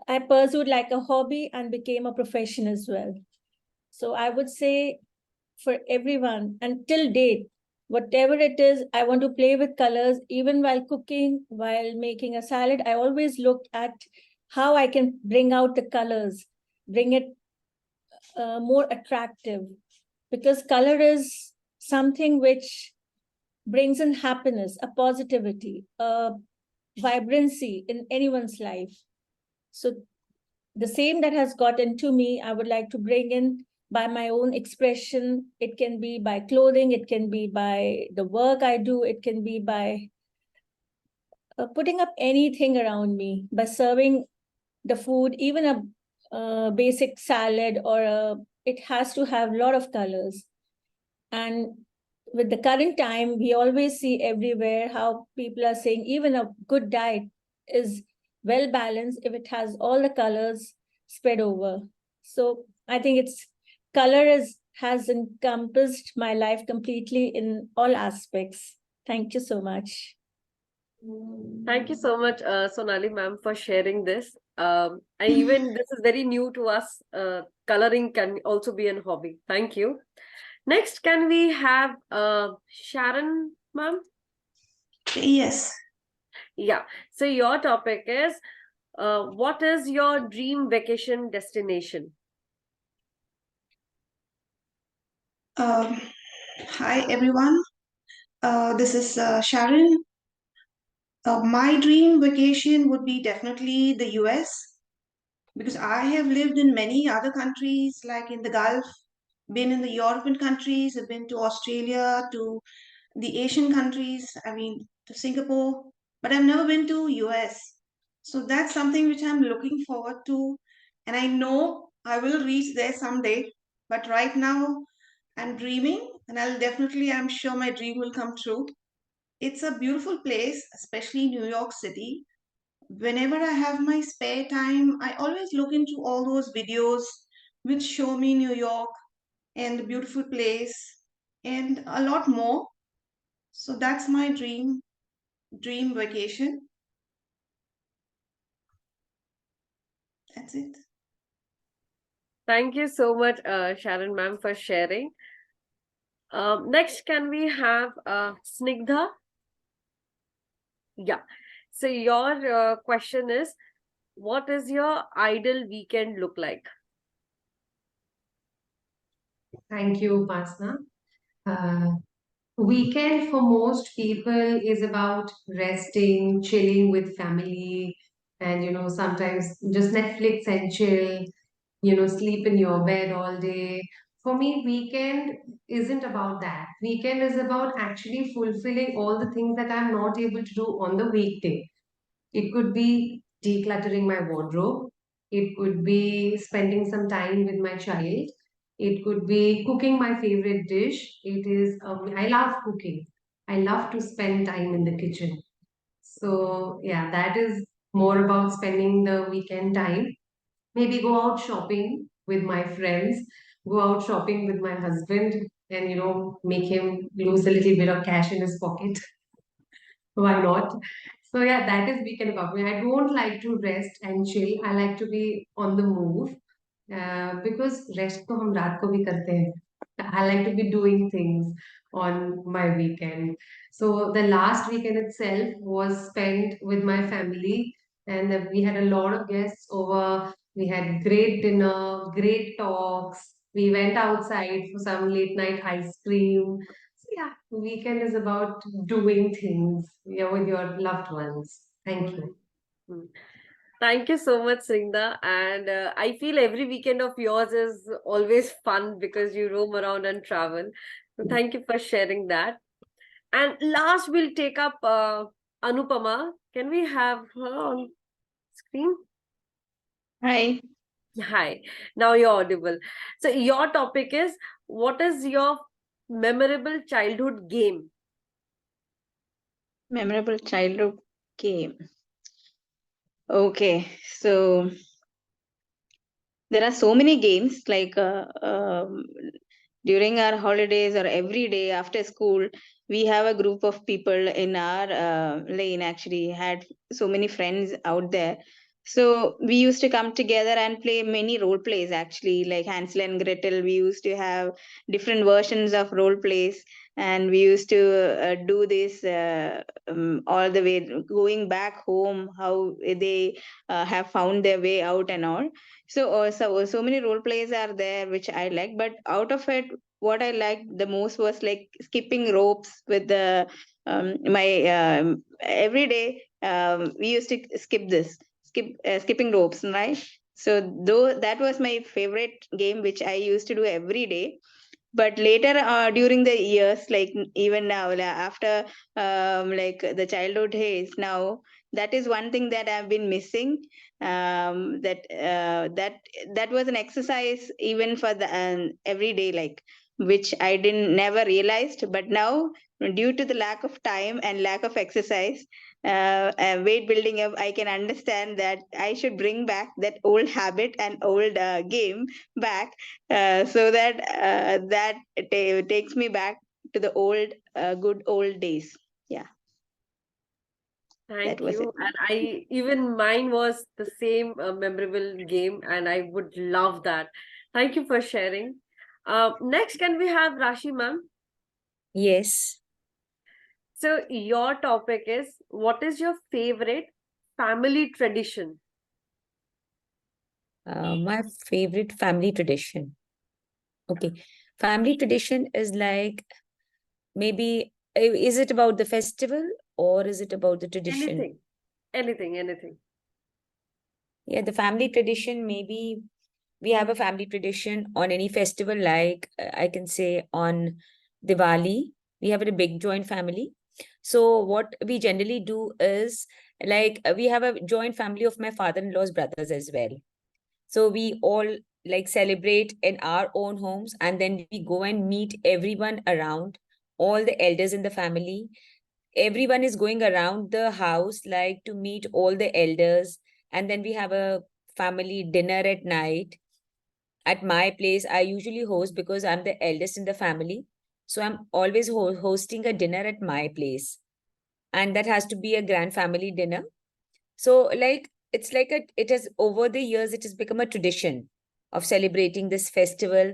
I pursued like a hobby and became a profession as well. So I would say for everyone, until date, whatever it is, I want to play with colors. Even while cooking, while making a salad, I always look at how I can bring out the colors, bring it more attractive, because color is something which brings in happiness, a positivity, a vibrancy in anyone's life. So the same that has got into me, I would like to bring in by my own expression. It can be by clothing, it can be by the work I do, it can be by putting up anything around me, by serving the food, even a basic salad, or it has to have a lot of colors. And with the current time, we always see everywhere how people are saying even a good diet is well balanced if it has all the colors spread over. So I think it's color has encompassed my life completely in all aspects. Thank you so much. Thank you so much, Sonali ma'am, for sharing this. And even this is very new to us. Coloring can also be a hobby. Thank you. Next, can we have Sharon ma'am? Yes. Yeah. So your topic is what is your dream vacation destination? Hi, everyone. This is Sharon. My dream vacation would be definitely the US because I have lived in many other countries, like in the Gulf, been in the European countries, I've been to Australia, to the Asian countries, I mean, to Singapore, but I've never been to US. So that's something which I'm looking forward to, and I know I will reach there someday. But right now, I'm dreaming, and I'm sure my dream will come true. It's a beautiful place, especially New York City. Whenever I have my spare time, I always look into all those videos which show me New York and the beautiful place and a lot more. So that's my dream vacation. That's it. Thank you so much, Sharon ma'am, for sharing. Next, can we have Snigdha? Yeah. So your question is, what is your ideal weekend look like? Thank you, Pasna. Uh, Weekend for most people is about resting, chilling with family, and sometimes just Netflix and chill, sleep in your bed all day. For me, weekend isn't about that. Weekend is about actually fulfilling all the things that I'm not able to do on the weekday. It could be decluttering my wardrobe. It could be spending some time with my child. It could be cooking my favorite dish. I love cooking. I love to spend time in the kitchen. So, yeah, that is more about spending the weekend time. Maybe go out shopping with my friends, go out shopping with my husband, and, make him lose a little bit of cash in his pocket. Why not? So yeah, that is weekend about me. I don't like to rest and chill. I like to be on the move because rest ko hum raat ko bhi karte hain. I like to be doing things on my weekend. So the last weekend itself was spent with my family, and we had a lot of guests over. We had great dinner, great talks. We went outside for some late night ice cream. So yeah, weekend is about doing things, with your loved ones. Thank you. Hmm. Thank you so much, Singda. And I feel every weekend of yours is always fun because you roam around and travel. So thank you for sharing that. And last, we'll take up Anupama. Can we have her on screen? Hi. Hi. Now you're audible. So your topic is, what is your memorable childhood game? Memorable childhood game. Okay, so there are so many games like during our holidays or every day after school, we have a group of people in our lane actually had so many friends out there. So we used to come together and play many role plays actually, like Hansel and Gretel. We used to have different versions of role plays, and we used to do this all the way going back home, how they have found their way out and all. So many role plays are there which I like, but out of it, what I liked the most was like skipping ropes with the my every day we used to skipping ropes, right? So though that was my favorite game which I used to do every day, but later during the years, like even now, after like the childhood days now, that is one thing that I've been missing. That was an exercise even for the every day, like which I didn't never realized. But now, due to the lack of time and lack of exercise, weight building up, I can understand that I should bring back that old habit and old game back, so that takes me back to the old good old days. Yeah, that Thank was it. you. And even mine was the same memorable game, and I would love that. Thank you for sharing. Next, can we have Rashi ma'am? Yes. So your topic is, what is your favorite family tradition? My favorite family tradition. Okay. Family tradition is like, maybe, is it about the festival or is it about the tradition? Anything. Yeah, the family tradition, maybe we have a family tradition on any festival, like I can say on Diwali, we have a big joint family. So what we generally do is, like, we have a joint family of my father-in-law's brothers as well. So we all like celebrate in our own homes, and then we go and meet everyone around, all the elders in the family. Everyone is going around the house like to meet all the elders, and then we have a family dinner at night. At my place, I usually host because I'm the eldest in the family. So I'm always hosting a dinner at my place. And that has to be a grand family dinner. So, like, it's like it has, over the years, it has become a tradition of celebrating this festival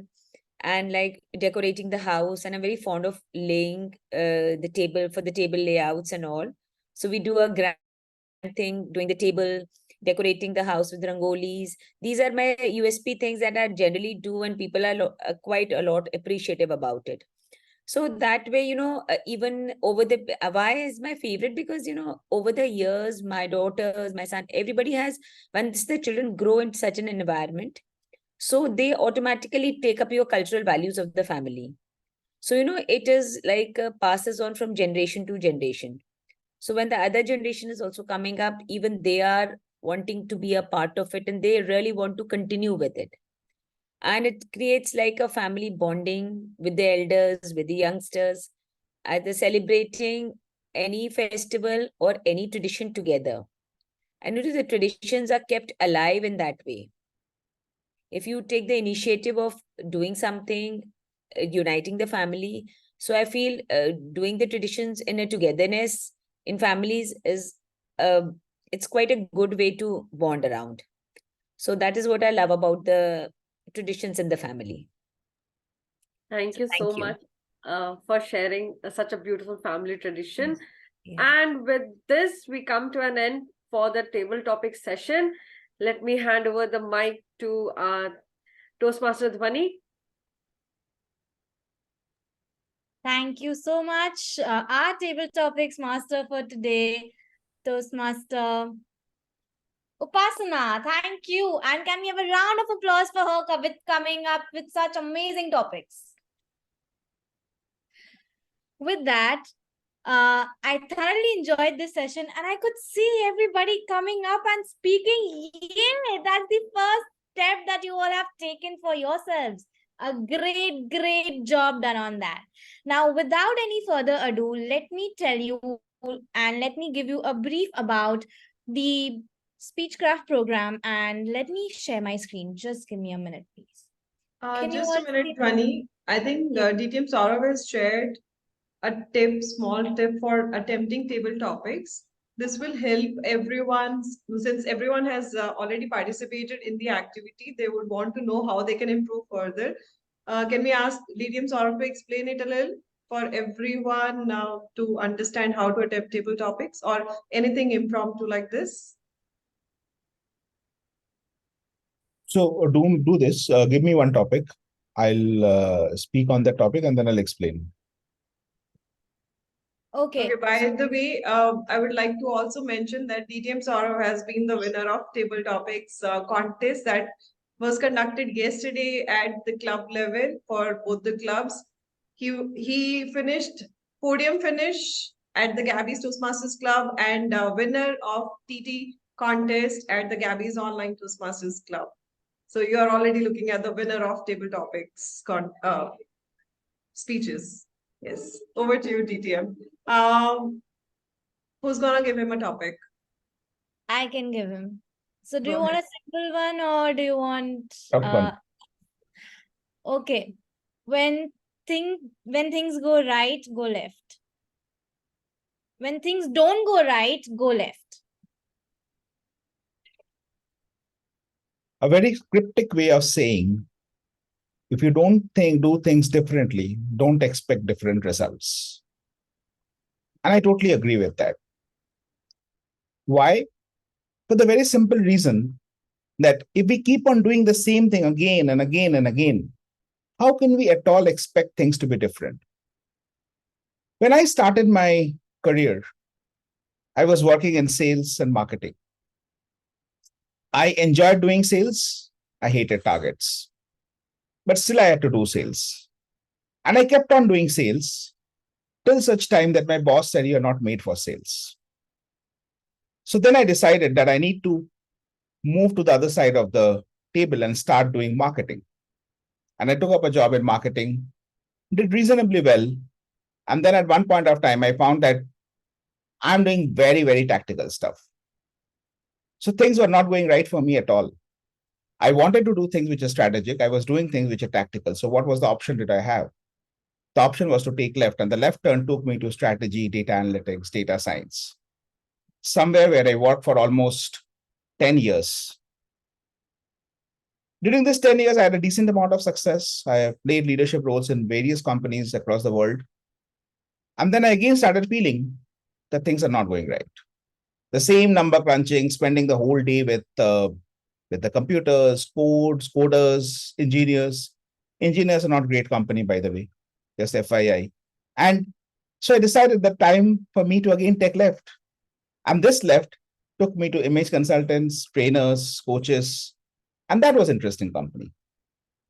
and like decorating the house. And I'm very fond of laying the table for the table layouts and all. So we do a grand thing, doing the table, decorating the house with rangolis. These are my USP things that I generally do, and people are quite a lot appreciative about it. So that way, even over the why is my favorite, because over the years, my daughters, my son, everybody has, once the children grow in such an environment, so they automatically take up your cultural values of the family. So it is like passes on from generation to generation. So when the other generation is also coming up, even they are wanting to be a part of it, and they really want to continue with it. And it creates like a family bonding with the elders, with the youngsters, either celebrating any festival or any tradition together. And the traditions are kept alive in that way. If you take the initiative of doing something, uniting the family, so I feel doing the traditions in a togetherness in families is, uh, it's quite a good way to bond around. So that is what I love about the traditions in the family. Thank you so much for sharing such a beautiful family tradition. Yeah. And with this, we come to an end for the table topic session. Let me hand over the mic to Toastmaster Dhwani. Thank you so much. Our table topics master for today, Toastmaster Upasana. Thank you. And can we have a round of applause for her with coming up with such amazing topics? With that, I thoroughly enjoyed this session, and I could see everybody coming up and speaking. Yeah, that's the first step that you all have taken for yourselves. A great job done on that. Now, without any further ado, let me tell you and let me give you a brief about the Speechcraft program, and let me share my screen. Just give me a minute, please. Can you Just all a minute, see? Dhwani. I think Yes. DTM Saurav has shared a small tip for attempting table topics. This will help everyone, since everyone has already participated in the activity, they would want to know how they can improve further. Can we ask DTM Saurav to explain it a little for everyone to understand how to attempt table topics or anything impromptu like this? So do this. Give me one topic. I'll speak on that topic and then I'll explain. Okay. By the way, I would like to also mention that DTM Saurav has been the winner of Table Topics contest that was conducted yesterday at the club level for both the clubs. He finished podium finish at the Gabby's Toastmasters Club and winner of TT contest at the Gabby's Online Toastmasters Club. So you are already looking at the winner of Table Topics speeches. Yes, over to you, DTM. Who's gonna give him a topic? I can give him. So do Go you want ahead. a simple one or do you want Tough one. okay. When things go right, go left. When things don't go right, go left. A very cryptic way of saying, if you don't do things differently, don't expect different results. And I totally agree with that. Why? For the very simple reason that if we keep on doing the same thing again and again and again, how can we at all expect things to be different? When I started my career, I was working in sales and marketing. I enjoyed doing sales. I hated targets, but still I had to do sales. And I kept on doing sales till such time that my boss said, "You're not made for sales." So then I decided that I need to move to the other side of the table and start doing marketing. And I took up a job in marketing, did reasonably well. And then at one point of time, I found that I'm doing very, very tactical stuff. So things were not going right for me at all. I wanted to do things which are strategic. I was doing things which are tactical. So what was the option did I have? The option was to take left, and the left turn took me to strategy, data analytics, data science, somewhere where I worked for almost 10 years. During this 10 years, I had a decent amount of success. I have played leadership roles in various companies across the world. And then I again started feeling that things are not going right. The same number crunching, spending the whole day with the computers, coders, engineers. Engineers are not great company, by the way, just FYI. And so I decided that time for me to again take left. And this left took me to image consultants, trainers, coaches. And that was interesting company.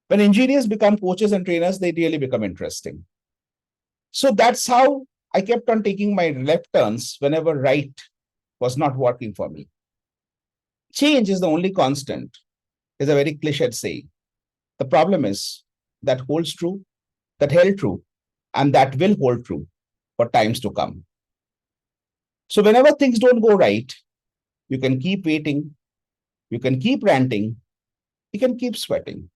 When engineers become coaches and trainers, they really become interesting. So that's how I kept on taking my left turns whenever right was not working for me. Change is the only constant, is a very cliched saying. The problem is that holds true, that held true, and that will hold true for times to come. So whenever things don't go right, you can keep waiting, you can keep ranting, you can keep sweating,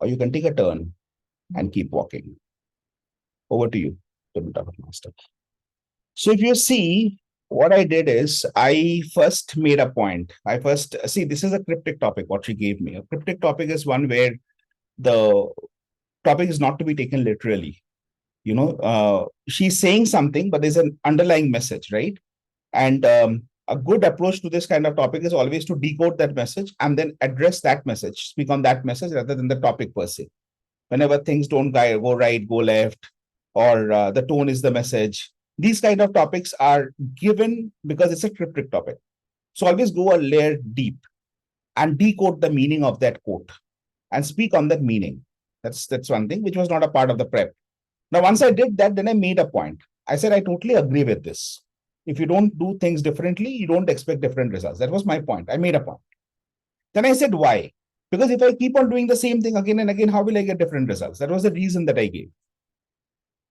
or you can take a turn and keep walking. Over to you, Tabletop Master. So if you see, what I did is I first made a point. I first see this is a cryptic topic, what she gave me. A cryptic topic is one where the topic is not to be taken literally. She's saying something, but there's an underlying message, right? And a good approach to this kind of topic is always to decode that message and then address that message, speak on that message rather than the topic per se. Whenever things don't go right, go left, or the tone is the message. These kind of topics are given because it's a cryptic topic. So always go a layer deep and decode the meaning of that quote and speak on that meaning. That's one thing which was not a part of the prep. Now, once I did that, then I made a point. I said, I totally agree with this. If you don't do things differently, you don't expect different results. That was my point. I made a point. Then I said, why? Because if I keep on doing the same thing again and again, how will I get different results? That was the reason that I gave.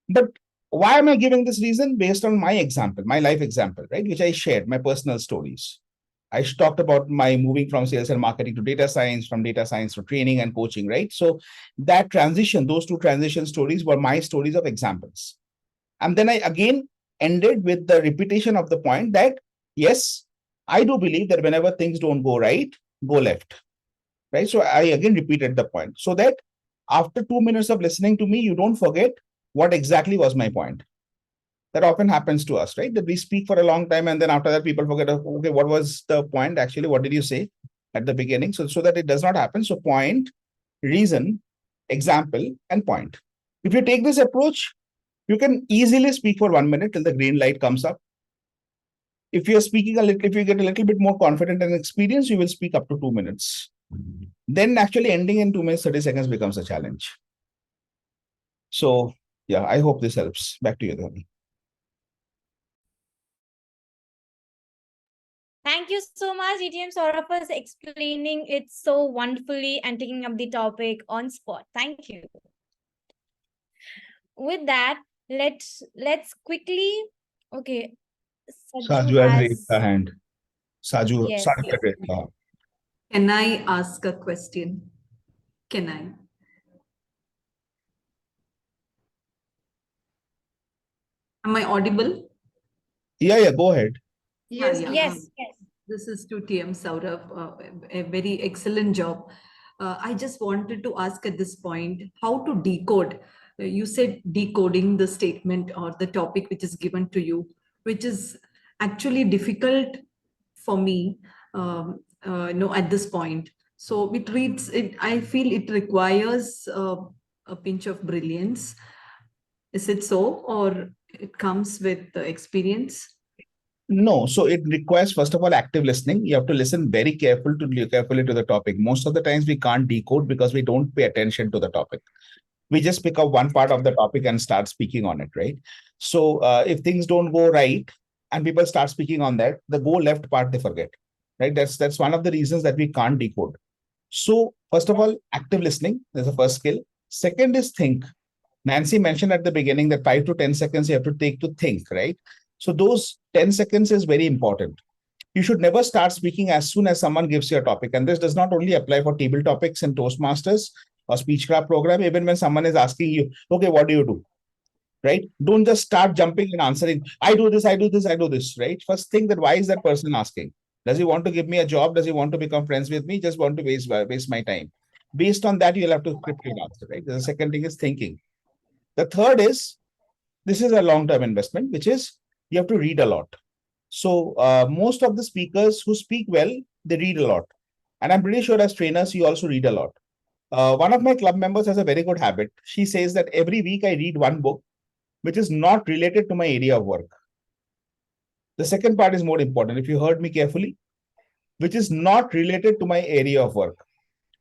But why am I giving this reason? Based on my example, my life example, right? Which I shared, my personal stories. I talked about my moving from sales and marketing to data science, from data science to training and coaching, right? So that transition, those two transition stories were my stories of examples. And then I again ended with the repetition of the point that, yes, I do believe that whenever things don't go right, go left, right? So I again repeated the point so that after 2 minutes of listening to me, you don't forget what exactly was my point. That often happens to us, right? That we speak for a long time and then after that people forget, okay, what was the point actually? What did you say at the beginning? So that it does not happen. So point, reason, example, and point. If you take this approach, you can easily speak for 1 minute till the green light comes up. If you're speaking if you get a little bit more confident and experience, you will speak up to 2 minutes. Then actually ending in 2 minutes, 30 seconds becomes a challenge. So yeah, I hope this helps. Back to you, Dhani. Thank you so much, ETM Saurabh, for explaining it so wonderfully and taking up the topic on spot. Thank you. with that, let's quickly. Okay, Saju Saju has raised her has. hand. Saju, Yes. Saju has raised her hand. Can I ask a question? Can I? Am I audible? Yeah, go ahead. Yes, Yeah. Yes. Yes. This is to TM Saurabh, a very excellent job. I just wanted to ask at this point how to decode. You said decoding the statement or the topic which is given to you, which is actually difficult for me, at this point. So it reads, I feel it requires a pinch of brilliance. Is it so, or it comes with the experience? No, so it requires, first of all, active listening. You have to listen very carefully to the topic. Most of the times we can't decode because we don't pay attention to the topic. We just pick up one part of the topic and start speaking on it, right? So if things don't go right and people start speaking on that, the go left part they forget, right? That's one of the reasons that we can't decode. So first of all, active listening is the first skill. Second is think. Nancy mentioned at the beginning that 5 to 10 seconds you have to take to think, right? So those 10 seconds is very important. You should never start speaking as soon as someone gives you a topic. And this does not only apply for table topics in Toastmasters or Speechcraft program, even when someone is asking you, okay, what do you do? Right? Don't just start jumping and answering, I do this, I do this, I do this, right? First think that why is that person asking? Does he want to give me a job? Does he want to become friends with me? Just want to waste my time. Based on that, you'll have to script your answer, right? The second thing is thinking. The third is, this is a long-term investment, which is you have to read a lot. So most of the speakers who speak well, they read a lot. And I'm pretty sure as trainers, you also read a lot. One of my club members has a very good habit. She says that every week I read one book, which is not related to my area of work. The second part is more important. If you heard me carefully, which is not related to my area of work.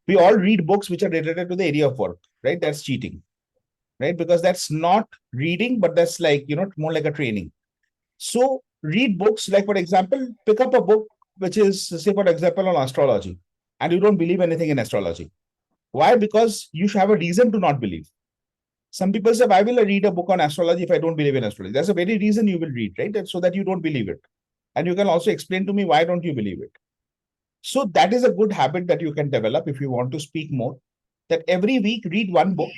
We all read books which are related to the area of work, right? That's cheating, right? Because that's not reading, but that's like, more like a training. So read books, like for example, pick up a book which is, say, for example, on astrology, and you don't believe anything in astrology. Why? Because you should have a reason to not believe. Some people say, why will I read a book on astrology if I don't believe in astrology? That's a very reason you will read, right? So that you don't believe it. And you can also explain to me why don't you believe it. So that is a good habit that you can develop if you want to speak more. That every week read one book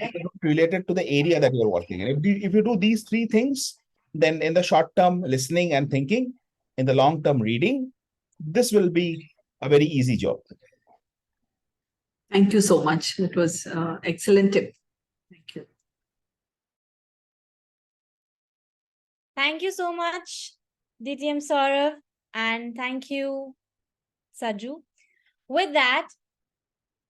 related to the area that you're working in. If you do these three things, then in the short term, listening and thinking, in the long term, reading, this will be a very easy job. Thank you so much. That was excellent tip. Thank you. Thank you so much, DTM Saurav, and thank you, Saju. With that,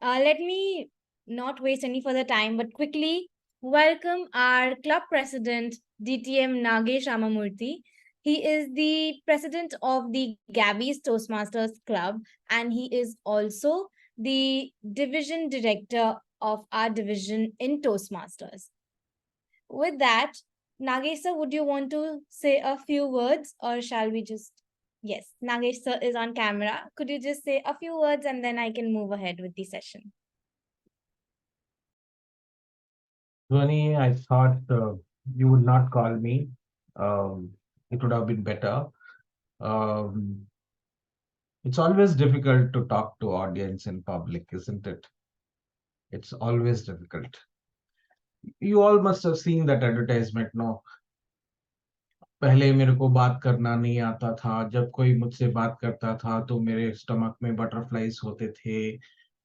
let me not waste any further time, but quickly welcome our club president, DTM Nagesh Ramamurthy. He is the president of the Gabby's Toastmasters Club, and he is also the division director of our division in Toastmasters. With that, Nagesh sir, would you want to say a few words, or shall we just... Yes, Nagesh sir is on camera. Could you just say a few words and then I can move ahead with the session? Dhwani, I thought you would not call me. It would have been better. Um, it's always difficult to talk to audience in public, isn't it? It's always difficult. You all must have seen that advertisement, no? पहले मेरे को बात करना नहीं आता था, जब कोई मुझसे बात करता था तो मेरे स्टमक में बटरफ्लाइज होते थे।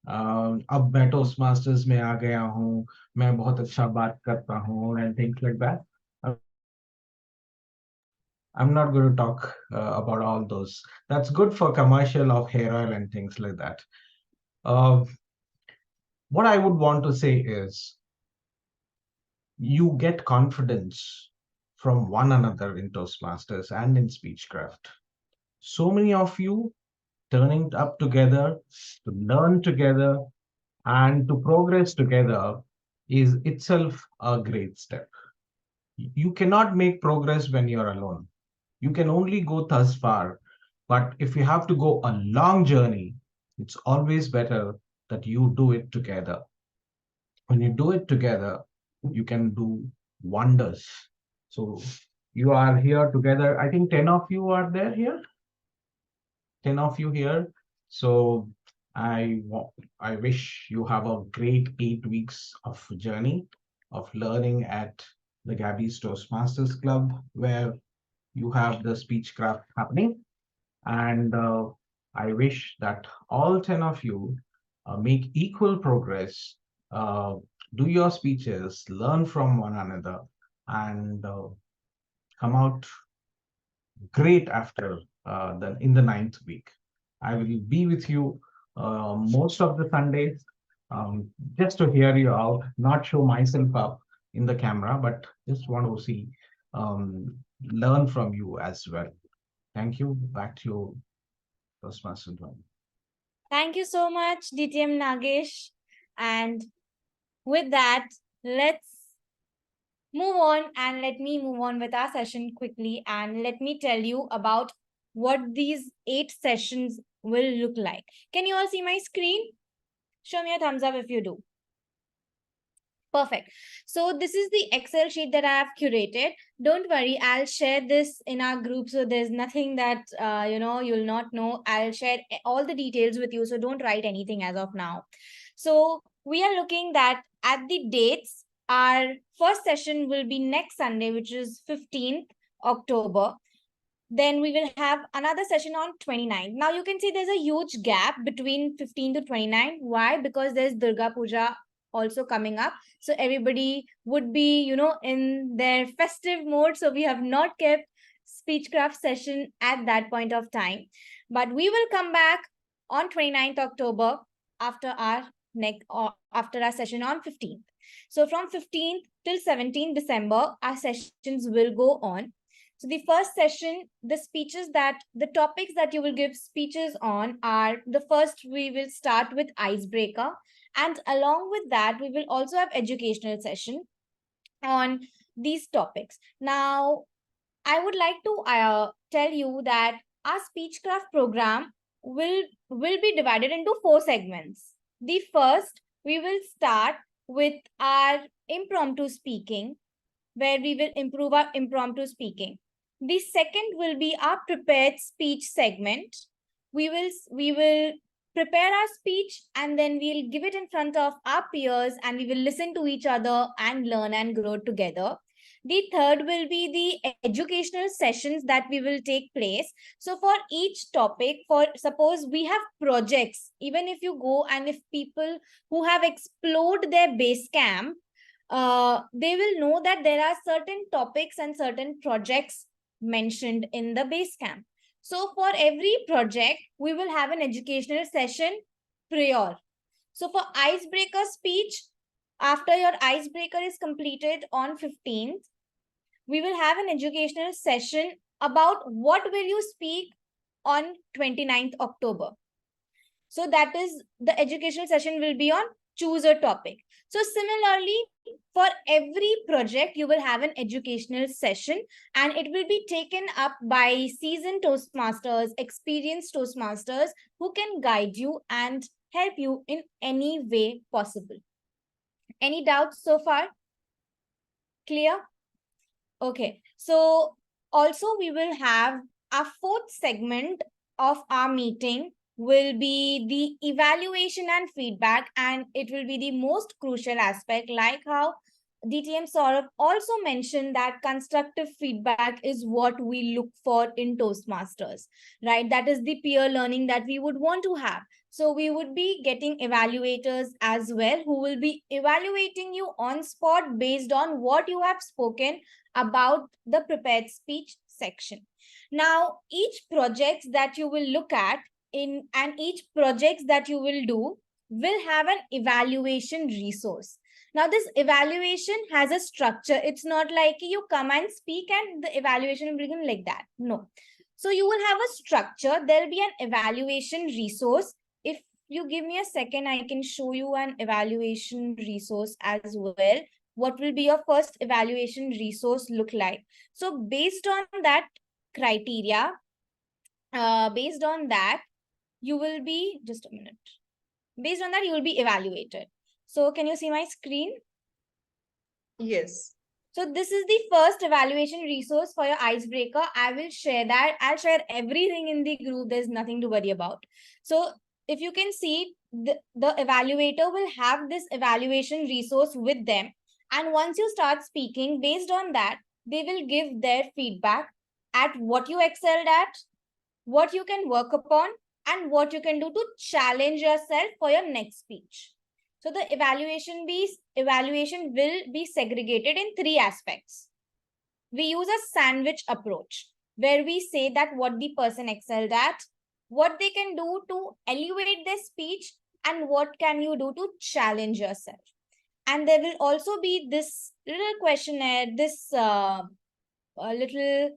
अब मैं टोस्ट मास्टर्स में आ गया हूँ, मैं बहुत अच्छा बात करता हूँ and things like that. I'm not going to talk about all those. That's good for commercial of hair oil and things like that. What I would want to say is, you get confidence from one another in Toastmasters and in Speechcraft. So many of you turning up together to learn together and to progress together is itself a great step. You cannot make progress when you're alone. You can only go thus far, but if you have to go a long journey, it's always better that you do it together. When you do it together, you can do wonders. So you are here together. I think 10 of you are there here. 10 of you here. So I wish you have a great 8 weeks of journey of learning at the Gabby's Toastmasters Club, where you have the Speechcraft happening. And I wish that all 10 of you make equal progress, do your speeches, learn from one another, and come out great after in the 9th week. I will be with you most of the Sundays, just to hear you out, not show myself up in the camera, but just want to see, learn from you as well. Thank you. Back to you, Toastmaster Dwayne. Thank you so much, DTM Nagesh. And with that, let's move on, and let me move on with our session quickly, and let me tell you about what these 8 sessions will look like. Can you all see my screen? Show me a thumbs up if you do. Perfect. So this is the Excel sheet that I have curated. Don't worry, I'll share this in our group. So there's nothing that, you'll not know. I'll share all the details with you. So don't write anything as of now. So we are looking that at the dates, our first session will be next Sunday, which is 15th October. Then we will have another session on 29th. Now you can see there's a huge gap between 15 to 29. Why? Because there's Durga Puja also coming up. So everybody would be, in their festive mode. So we have not kept Speechcraft session at that point of time. But we will come back on 29th October after our session on 15th. So from 15th till 17th December, our sessions will go on. So the first session, the topics that you will give speeches on are, the first we will start with icebreaker. And along with that, we will also have educational session on these topics. Now, I would like to tell you that our Speechcraft program will be divided into 4 segments. The first, we will start with our impromptu speaking, where we will improve our impromptu speaking. The second will be our prepared speech segment. We will prepare our speech, and then we'll give it in front of our peers, and we will listen to each other and learn and grow together. The third will be the educational sessions that we will take place. So for each topic, for suppose we have projects, even if you go and if people who have explored their base camp, they will know that there are certain topics and certain projects mentioned in the base camp. So for every project, we will have an educational session prior. So for icebreaker speech, after your icebreaker is completed on 15th, we will have an educational session about what will you speak on 29th October. So that is, the educational session will be on choose a topic. So similarly, for every project, you will have an educational session, and it will be taken up by seasoned Toastmasters, experienced Toastmasters, who can guide you and help you in any way possible. Any doubts so far? Clear? Okay. So also we will have our 4th segment of our meeting will be the evaluation and feedback, and it will be the most crucial aspect, like how DTM Saurabh also mentioned that constructive feedback is what we look for in Toastmasters, right? That is the peer learning that we would want to have. So we would be getting evaluators as well, who will be evaluating you on spot based on what you have spoken about the prepared speech section. Now, each project that you will look at and each project that you will do will have an evaluation resource. Now, this evaluation has a structure. It's not like you come and speak and the evaluation will begin like that. No. So you will have a structure. There'll be an evaluation resource. If you give me a second, I can show you an evaluation resource as well. What will be your first evaluation resource look like? So based on that criteria, based on that, you will be, just a minute. Based on that, you will be evaluated. So can you see my screen? Yes. So this is the first evaluation resource for your icebreaker. I will share that. I'll share everything in the group. There's nothing to worry about. So if you can see, the evaluator will have this evaluation resource with them. And once you start speaking, based on that, they will give their feedback at what you excelled at, what you can work upon, and what you can do to challenge yourself for your next speech. So the evaluation will be segregated in 3 aspects. We use a sandwich approach where we say that what the person excelled at, what they can do to elevate their speech, and what can you do to challenge yourself. And there will also be this little questionnaire, this little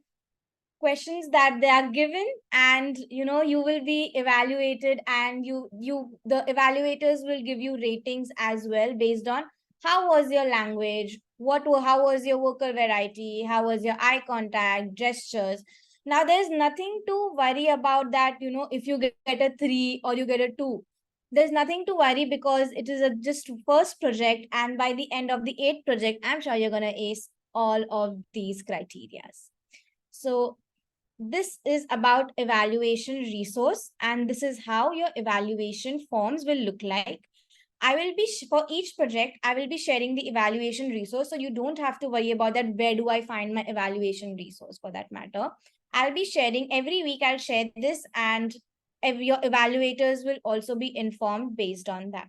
questions that they are given, and you will be evaluated, and the evaluators will give you ratings as well based on how was your language, how was your vocal variety, how was your eye contact, gestures. Now there's nothing to worry about that, if you get a 3 or you get a 2. There's nothing to worry because it is a just first project, and by the end of the 8th project, I'm sure you're going to ace all of these criterias. So this is about evaluation resource, and this is how your evaluation forms will look like. I will be, for each project, I will be sharing the evaluation resource. So you don't have to worry about that. Where do I find my evaluation resource for that matter? I'll be sharing every week. I'll share this, and your evaluators will also be informed based on that.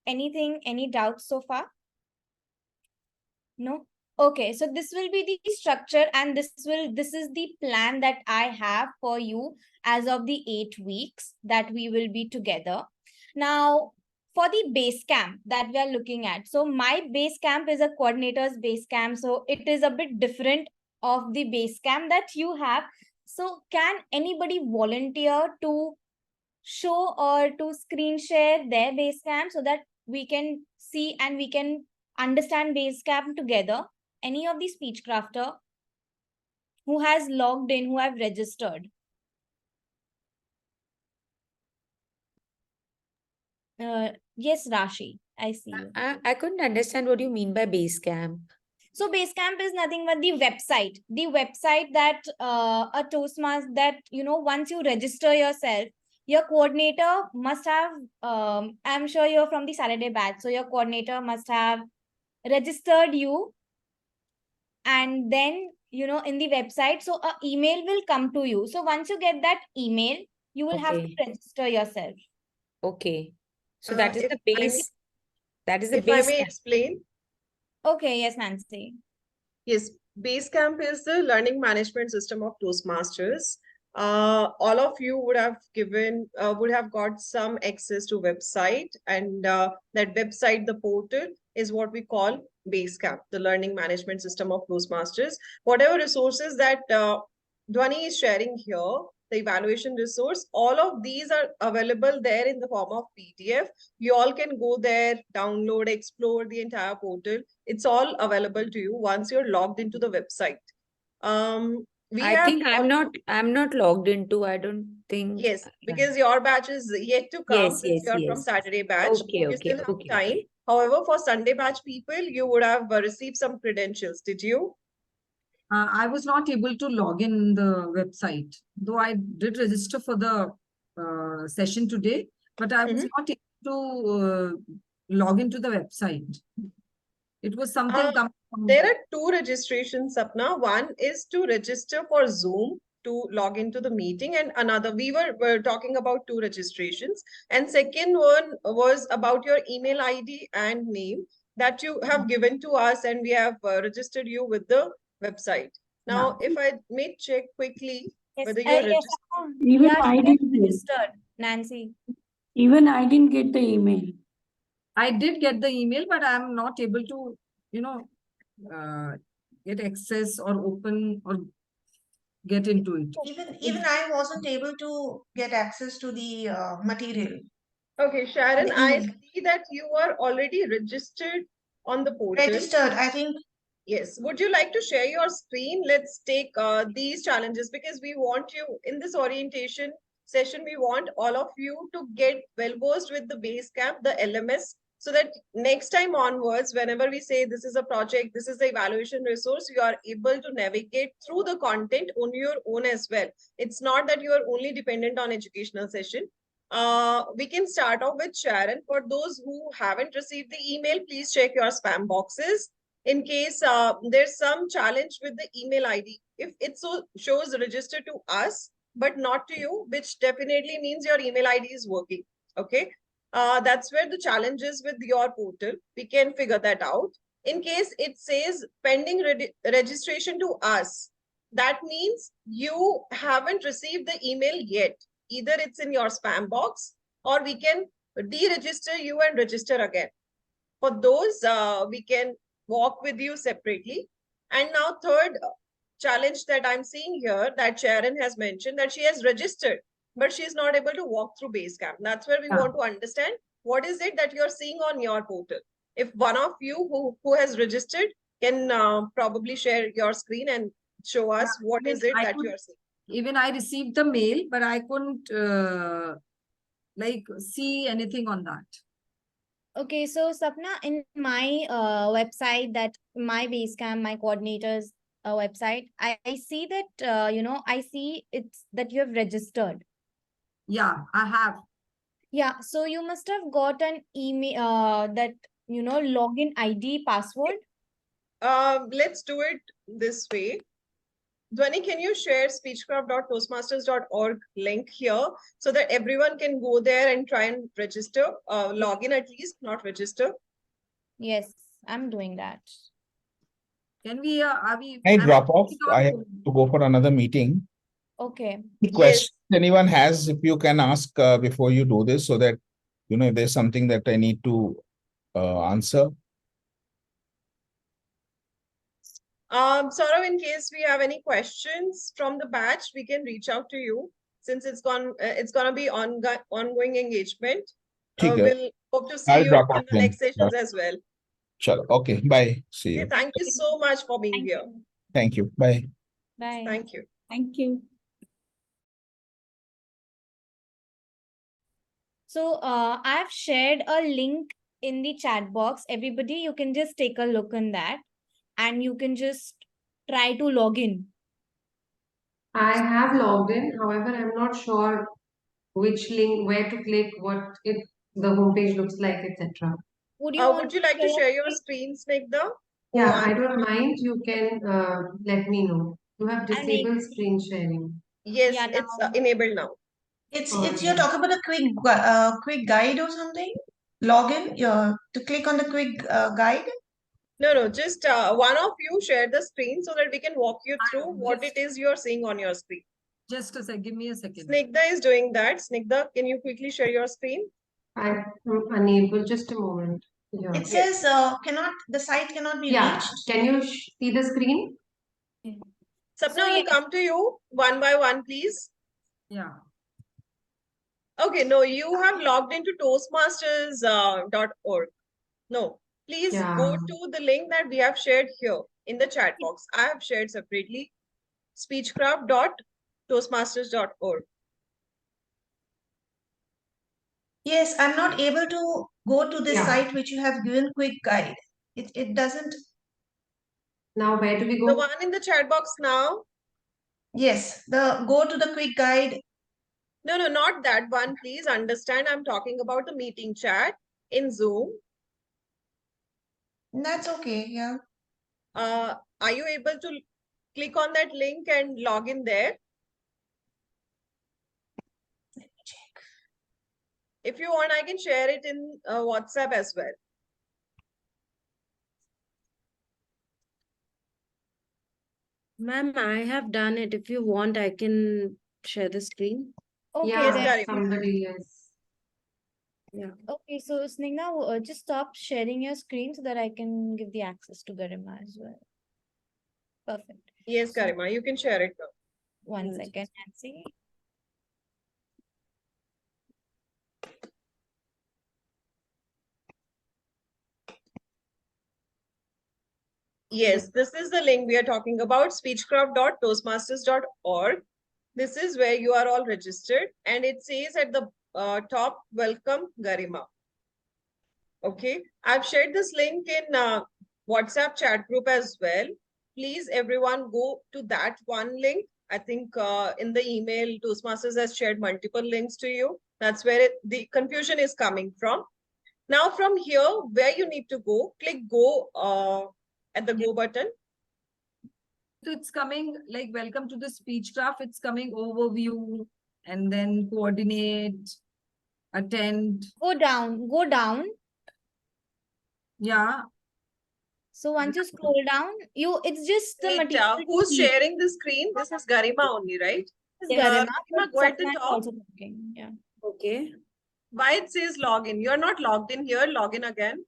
Any doubts so far? No? Okay, so this will be the structure, and this is the plan that I have for you as of the 8 weeks that we will be together. Now, for the base camp that we are looking at. So my base camp is a coordinator's base camp. So it is a bit different of the base camp that you have. So can anybody volunteer to show or to screen share their base camp so that we can see and we can understand base camp together? Any of the speech crafter who has logged in, who have registered? Yes, Rashi, I see you. I couldn't understand what you mean by base camp. So Basecamp is nothing but the website. The website that a Toastmaster, that, once you register yourself, your coordinator must have, I'm sure you're from the Saturday batch, so your coordinator must have registered you. And then, in the website, so an email will come to you. So once you get that email, you will have to register yourself. Okay. So that is the If I may- base. That is the If I base may camp. explain, Okay, yes, Nancy. yes, Basecamp is the learning management system of Toastmasters. All of you would have got some access to website, and that website, the portal, is what we call Basecamp, the learning management system of Toastmasters. Whatever resources that Dhwani is sharing here, the evaluation resource, all of these are available there in the form of PDF. You all can go there, download, explore the entire portal. It's all available to you once you're logged into the website. I think I'm not logged into. I don't think. Yes, because your batch is yet to come since you're from Yes. Saturday batch. You still have time. However, for Sunday batch people, you would have received some credentials. Did you? I was not able to log in the website, though I did register for the session today, but I was not able to log into the website. It was something coming from... There are 2 registrations, Sapna. One is to register for Zoom to log into the meeting, and another, we were talking about 2 registrations. And second one was about your email ID and name that you have given to us, and we have registered you with the website. Now, if I may check quickly whether you're registered. Even I didn't registered, Nancy. Even I didn't get the email. I did get the email, but I'm not able to, get access or open or get into it. Even I wasn't able to get access to the material. Okay, Sharon, The I email. see that you are already registered on the portal. Registered, I think. Yes. Would you like to share your screen? Let's take these challenges, because we want you in this orientation session. We want all of you to get well versed with the Basecamp, the LMS so that next time onwards, whenever we say this is a project, this is the evaluation resource, you are able to navigate through the content on your own as well. It's not that you are only dependent on educational session. We can start off with Sharon. For those who haven't received the email, please check your spam boxes. In case there's some challenge with the email ID, if it shows register to us, but not to you, which definitely means your email ID is working. Okay. That's where the challenge is with your portal. We can figure that out. In case it says pending registration to us, that means you haven't received the email yet. Either it's in your spam box or we can deregister you and register again. For those, we can walk with you separately. And now third challenge that I'm seeing here that Sharon has mentioned that she has registered, but she is not able to walk through Basecamp. That's where we want to understand what is it that you're seeing on your portal. If one of you who has registered can probably share your screen and show us what is it that you're seeing. Even I received the mail, but I couldn't like see anything on that. Okay, so Sapna, in my website, that my Basecamp, my coordinators website, I see that, I see it's that you have registered. Yeah, I have. Yeah, so you must have got an email, that, login ID password. Let's do it this way. Dhwani, can you share speechcraft.toastmasters.org link here so that everyone can go there and try and register, log in at least, not register? Yes, I'm doing that. Can we, are we? I drop off. I have to go for another meeting. Okay. Questions anyone has, if you can ask before you do this, so that, if there's something that I need to answer. Saurav, in case we have any questions from the batch, we can reach out to you since it's gonna be ongoing engagement. We'll hope to see I'll you drop in off the then. next sessions as well. Chalo. Okay, bye. See you. Thank you so much for being here. Thank you. Bye. Bye. Thank you. Thank you. So I've shared a link in the chat box. Everybody, you can just take a look on that and you can just try to log in. I have logged in. However, I'm not sure which link, where to click, what the homepage looks like, etc. Would you like to share your screen, Snigdha? Yeah, I don't mind. You can let me know. You have disabled screen sharing. Yes, it's enabled now. It's you're talking about a quick guide or something. Login. To click on the quick guide. No, just one of you share the screen so that we can walk you through what it is you're seeing on your screen. Just a second, give me a second. Snigdha is doing that. Snigdha, can you quickly share your screen? I'm unable. Just a moment. Yeah. It says the site cannot be reached. Can you see the screen? Sapna, we'll come to you one by one, please. Yeah. Okay, no, you have logged into toastmasters.org. No, please go to the link that we have shared here in the chat box. I have shared separately, speechcraft.toastmasters.org. Yes, I'm not able to go to this site which you have given quick guide. It doesn't. Now where do we go? The one in the chat box now? Yes, go to the quick guide. No, not that one. Please understand, I'm talking about the meeting chat in Zoom. That's okay, yeah. Are you able to click on that link and log in there? Let me check. If you want, I can share it in WhatsApp as well. Ma'am, I have done it. If you want, I can share the screen. Okay, yes, somebody else. Yeah. Okay, so Snigdha, just stop sharing your screen so that I can give the access to Garima as well. Perfect. Yes, Garima, you can share it now. One second, Nancy. Yes, this is the link we are talking about, speechcraft.toastmasters.org. This is where you are all registered and it says at the top, welcome Garima. Okay, I've shared this link in WhatsApp chat group as well. Please, everyone, go to that one link. I think in the email, Toastmasters has shared multiple links to you. That's where the confusion is coming from. Now, from here, where you need to go, click go at the go button. So it's coming like welcome to the Speechcraft. It's coming overview and then coordinate, attend. Go down, go down. Yeah. So once you scroll down, it's just the Wait, material. who's sharing the screen? This is Garima only, right? This is Garima, Garima, but go at the Sapna is top. also talking. Yeah. Okay. Why it says login? You're not logged in here. Log in again.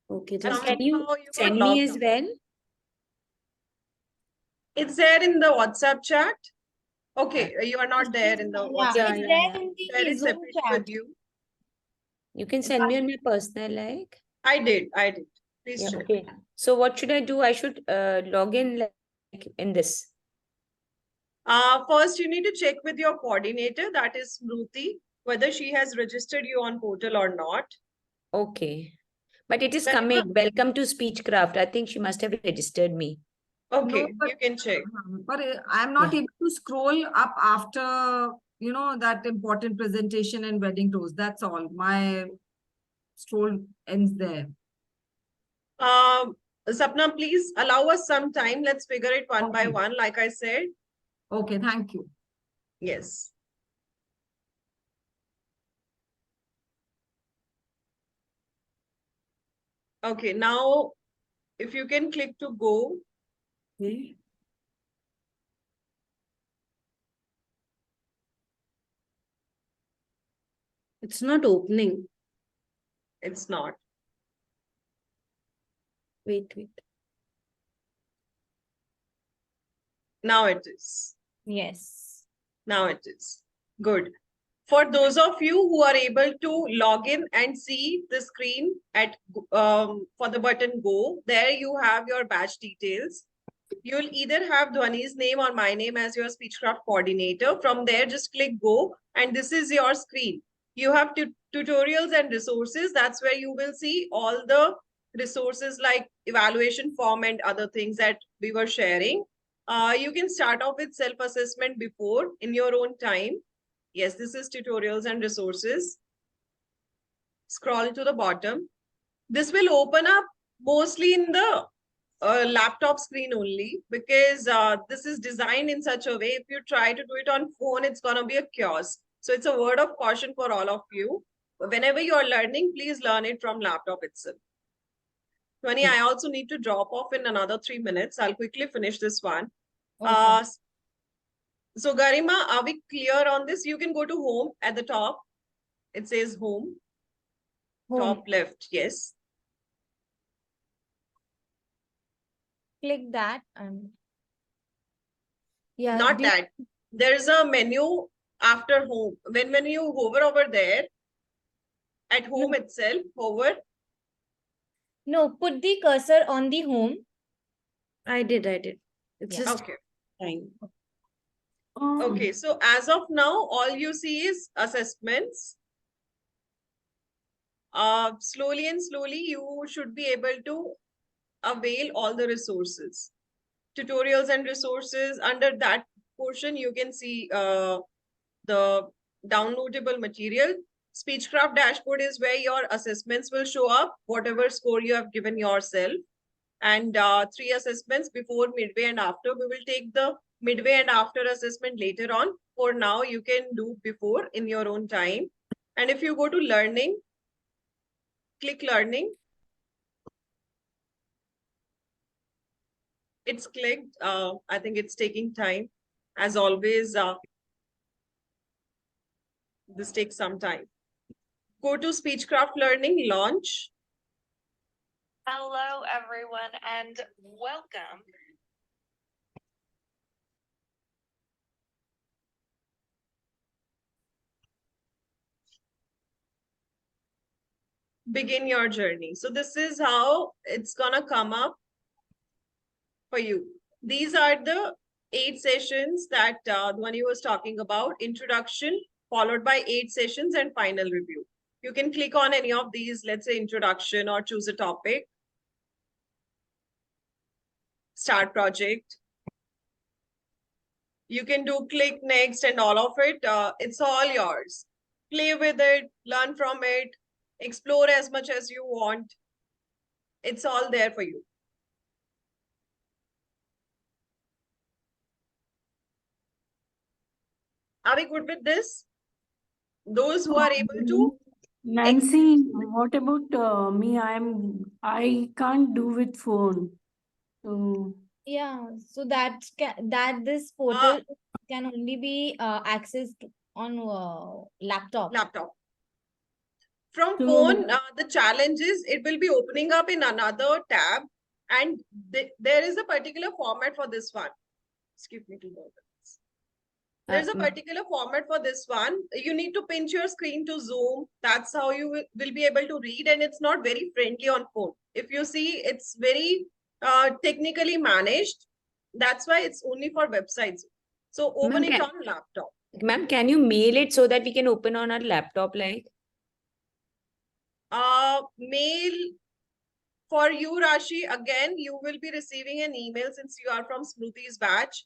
Okay, And just can you got send me logged as out. well? It's there in the WhatsApp chat. Okay, you are not there in the WhatsApp. Yeah, It's yeah, there yeah. in Share the it Zoom separately chat. with you. You can send me on my personal like. I did. Please Yeah, check. okay. So what should I do? I should log in like in this. First, you need to check with your coordinator, that is Smruti, whether she has registered you on portal or not. Okay. But it is Garima? coming. Welcome to Speechcraft. I think she must have registered me. Okay, No, but, you can check. But I'm not able to scroll up after, that important presentation and wedding toast. That's all. My scroll ends there. Sapna, please allow us some time. Let's figure it one by one, like I said. Okay, thank you. Yes. Okay, now if you can click to go. Okay. It's not opening. It's not. Wait. Now it is. Yes. Now it is. Good. For those of you who are able to log in and see the screen at for the button go, there you have your batch details. You'll either have Dhwani's name or my name as your Speechcraft coordinator. From there, just click go, and this is your screen. You have tutorials and resources. That's where you will see all the resources like evaluation form and other things that we were sharing. You can start off with self-assessment before in your own time. Yes, this is tutorials and resources. Scroll to the bottom. This will open up mostly in the laptop screen only, because this is designed in such a way, if you try to do it on phone, it's going to be a chaos. So it's a word of caution for all of you. Whenever you are learning, please learn it from laptop itself. Dhwani, I also need to drop off in another 3 minutes. I'll quickly finish this one. Okay. So Garima, are we clear on this? You can go to home at the top. It says home. Top left, yes. Click that and yeah. Not that. There's a menu after home. When you hover over there, at home itself, hover. No, put the cursor on the home. I did. It's just okay. time. Okay, so as of now, all you see is assessments. Slowly and slowly, you should be able to avail all the resources. Tutorials and resources, under that portion, you can see the downloadable material. Speechcraft dashboard is where your assessments will show up, whatever score you have given yourself. And 3 assessments before, midway, and after. We will take the midway and after assessment later on. For now, you can do before in your own time. And if you go to learning, click learning. It's clicked. I think it's taking time. As always, this takes some time. Go to Speechcraft Learning, launch. Hello, everyone, and welcome. Begin your journey. So this is how it's gonna come up for you. These are the 8 sessions that Dhwani was talking about. Introduction, followed by 8 sessions and final review. You can click on any of these, let's say introduction, or choose a topic. Start project. You can do click next and all of it. It's all yours. Play with it, learn from it, explore as much as you want. It's all there for you. Are we good with this? Those who are able to. Nancy, what about me? I can't do with phone. So Yeah, so that this portal can only be accessed on laptop. From So- phone, the challenge is it will be opening up in another tab, and there is a particular format for this one. Excuse me, 2 minutes. There's a particular format for this one. You need to pinch your screen to zoom. That's how you will be able to read, and it's not very friendly on phone. If you see, it's very technically managed. That's why it's only for websites. So open it on laptop. Ma'am, can you mail it so that we can open on our laptop, like? Mail for you, Rashi. Again, you will be receiving an email since you are from Smruti's batch.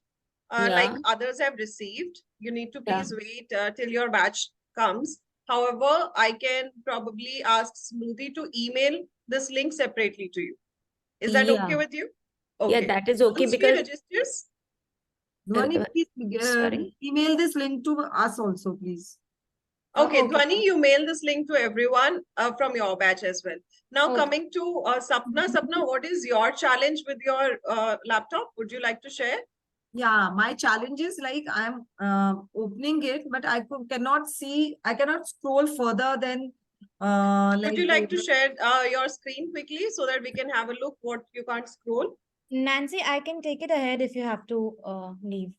Like others have received. You need to please wait till your batch comes. However, I can probably ask Smruti to email this link separately to you. Is that okay with you? Okay. Yeah, that is okay Once we because registers, Dhwani, please email this link to us also, please. Okay, Dhwani, you mail this link to everyone from your batch as well. Now coming to Sapna. Sapna, what is your challenge with your laptop? Would you like to share? Yeah, my challenge is like I'm opening it, but cannot see, I cannot scroll further than Would you like to share your screen quickly so that we can have a look what you can't scroll? Nancy, I can take it ahead if you have to leave.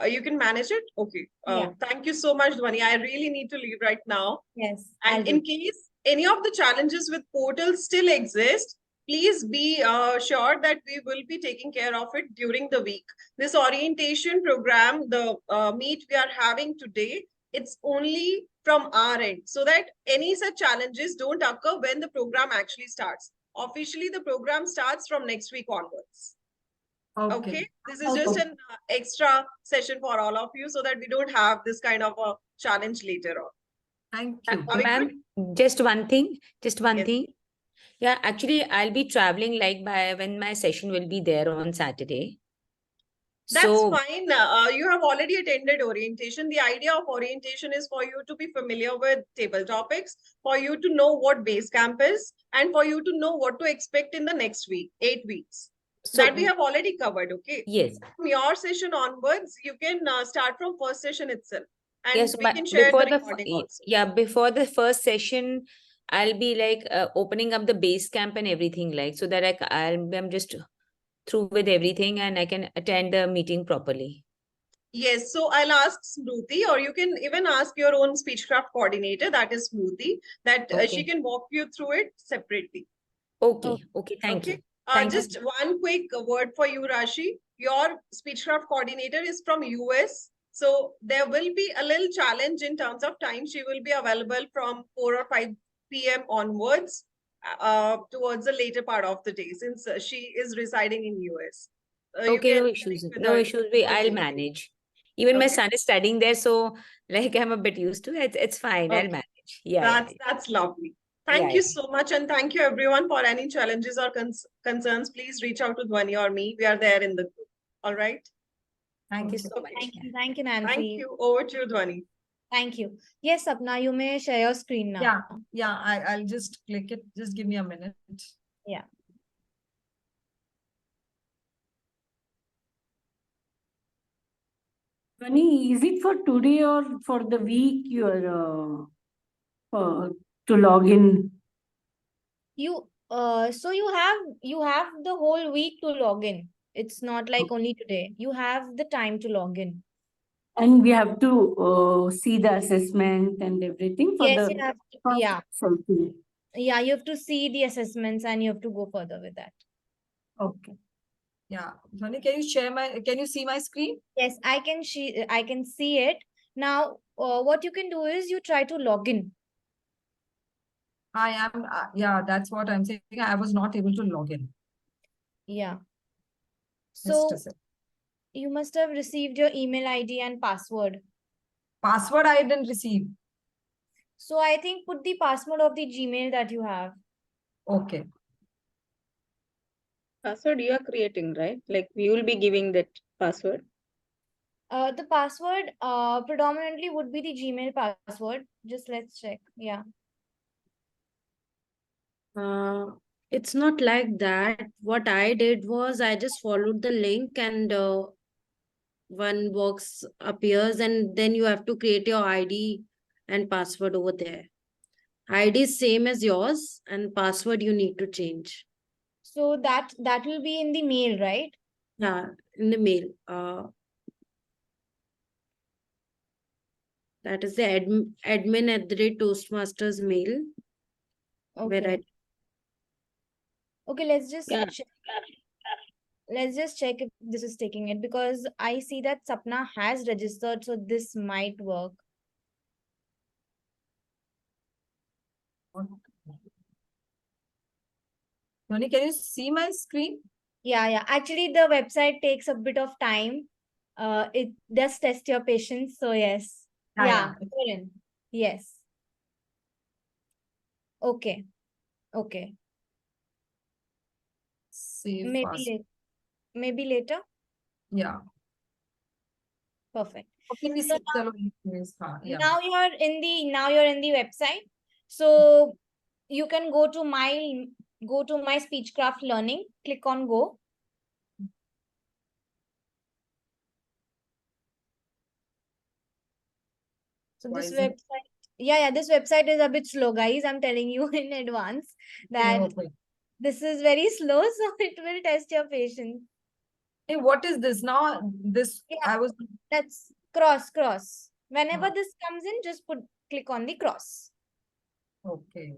You can manage it? Okay. Yeah. Thank you so much, Dhwani. I really need to leave right now. Yes. And in case any of the challenges with portals still exist, please be sure that we will be taking care of it during the week. This orientation program, the meet we are having today, it's only from our end so that any such challenges don't occur when the program actually starts. Officially, the program starts from next week onwards. Okay. This is just an extra session for all of you so that we don't have this kind of a challenge later on. Thank you. Ma'am, just one thing. Yeah, actually, I'll be traveling like by when my session will be there on Saturday. That's fine. You have already attended orientation. The idea of orientation is for you to be familiar with table topics, for you to know what base camp is, and for you to know what to expect in the next week, 8 weeks. That we have already covered, okay? Yes. From your session onwards, you can start from first session itself. And Yes, we can share the recording also. Yeah, before the first session, I'll be like opening up the base camp and everything, like so that I'm just through with everything and I can attend the meeting properly. Yes, so I'll ask Smruti, or you can even ask your own Speechcraft coordinator, that is Smruti, that she can walk you through it separately. Okay, thank you. Just one quick word for you, Rashi. Your Speechcraft coordinator is from US. So there will be a little challenge in terms of time. She will be available from 4 or 5 p.m. onwards towards the later part of the day since she is residing in US. Okay, no issues. No issues. I'll manage. Even my son is studying there, so like I'm a bit used to it. It's fine. I'll manage. Yeah. That's lovely. Thank you so much. And thank you everyone for any challenges or concerns. Please reach out to Dhwani or me. We are there in the group. All right. Thank you so much. Thank you, Nancy. Thank you. Over to you, Dhwani. Thank you. Yes, Sapna, you may share your screen now. Yeah. I'll just click it. Just give me a minute. Yeah. Dhwani, is it for today or for the week you are to log in? So you have the whole week to log in. It's not like only today. You have the time to log in. And we have to see the assessment and everything for Yes, the you have to, something. Yeah, you have to see the assessments and you have to go further with that. Okay. Yeah. Dhwani, can you see my screen? Yes, I can see it. Now, what you can do is you try to log in. I am, yeah, that's what I'm saying. I was not able to log in. Yeah. Just a So sec. you must have received your email ID and password. Password I didn't receive. So I think put the password of the Gmail that you have. Okay. Password you are creating, right? Like we will be giving that password. The password predominantly would be the Gmail password. Just let's check. Yeah. It's not like that. What I did was I just followed the link and one box appears and then you have to create your ID and password over there. ID is same as yours and password you need to change. So that will be in the mail, right? Yeah, in the mail. That is the admin at the rate Toastmasters mail. Where Okay. Okay, let's just Yeah. check. Let's just check if this is taking it, because I see that Sapna has registered, so this might work. Tony, can you see my screen? Yeah. Actually, the website takes a bit of time. It does test your patience. So yes. Yeah, you're in. Yes. Okay. Okay. Save Maybe password. later. Maybe later. Yeah. Perfect. Okay, we So see. Chalo, yeah. now you're in the website. So you can go to my Speechcraft learning. Click on go. So Why this is it? website, this website is a bit slow, guys. I'm telling you in advance that Okay. this is very slow, so it will test your patience. Hey, what is this now? This I was. That's cross. Whenever this comes in, just click on the cross. Okay.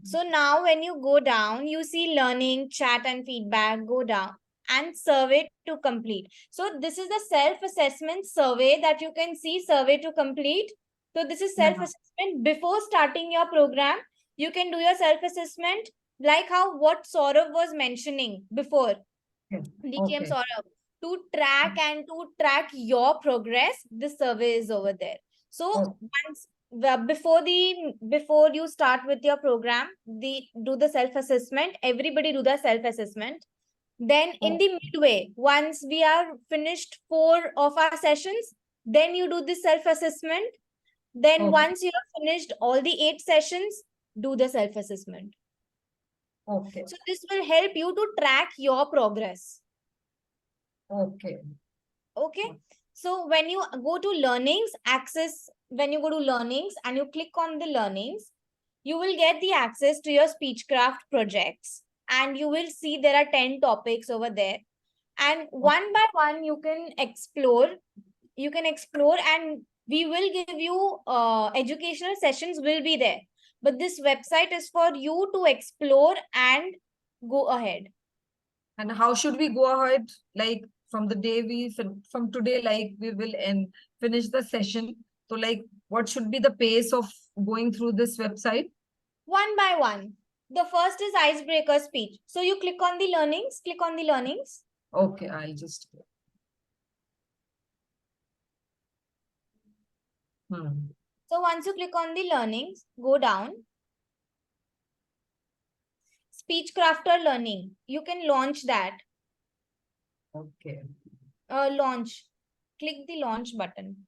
So now when you go down, you see learning, chat and feedback, go down and survey to complete. So this is the self-assessment survey that you can see, survey to complete. So this is self-assessment before starting your program. You can do your self-assessment like what Saurav was mentioning before. DTM Okay. Saurav. To track your progress, the survey is over there. So before you start with your program, do the self-assessment. Everybody do the self-assessment. Then in the midway, once we are finished 4 of our sessions, then you do the self-assessment. Then once you have finished all the 8 sessions, do the self-assessment. Okay. So this will help you to track your progress. Okay. Okay. So when you go to learnings, when you go to learnings and you click on the learnings, you will get the access to your Speechcraft projects. And you will see there are 10 topics over there. And one by one, you can explore. And we will give you educational sessions will be there. But this website is for you to explore and go ahead. And how should we go ahead? Like from the day from today, like we will finish the session. So like what should be the pace of going through this website? One by one. The first is icebreaker speech. So you click on the learnings. Okay, I'll just. So once you click on the learnings, go down. Speechcrafter learning. You can launch that. Okay. Launch. Click the launch button.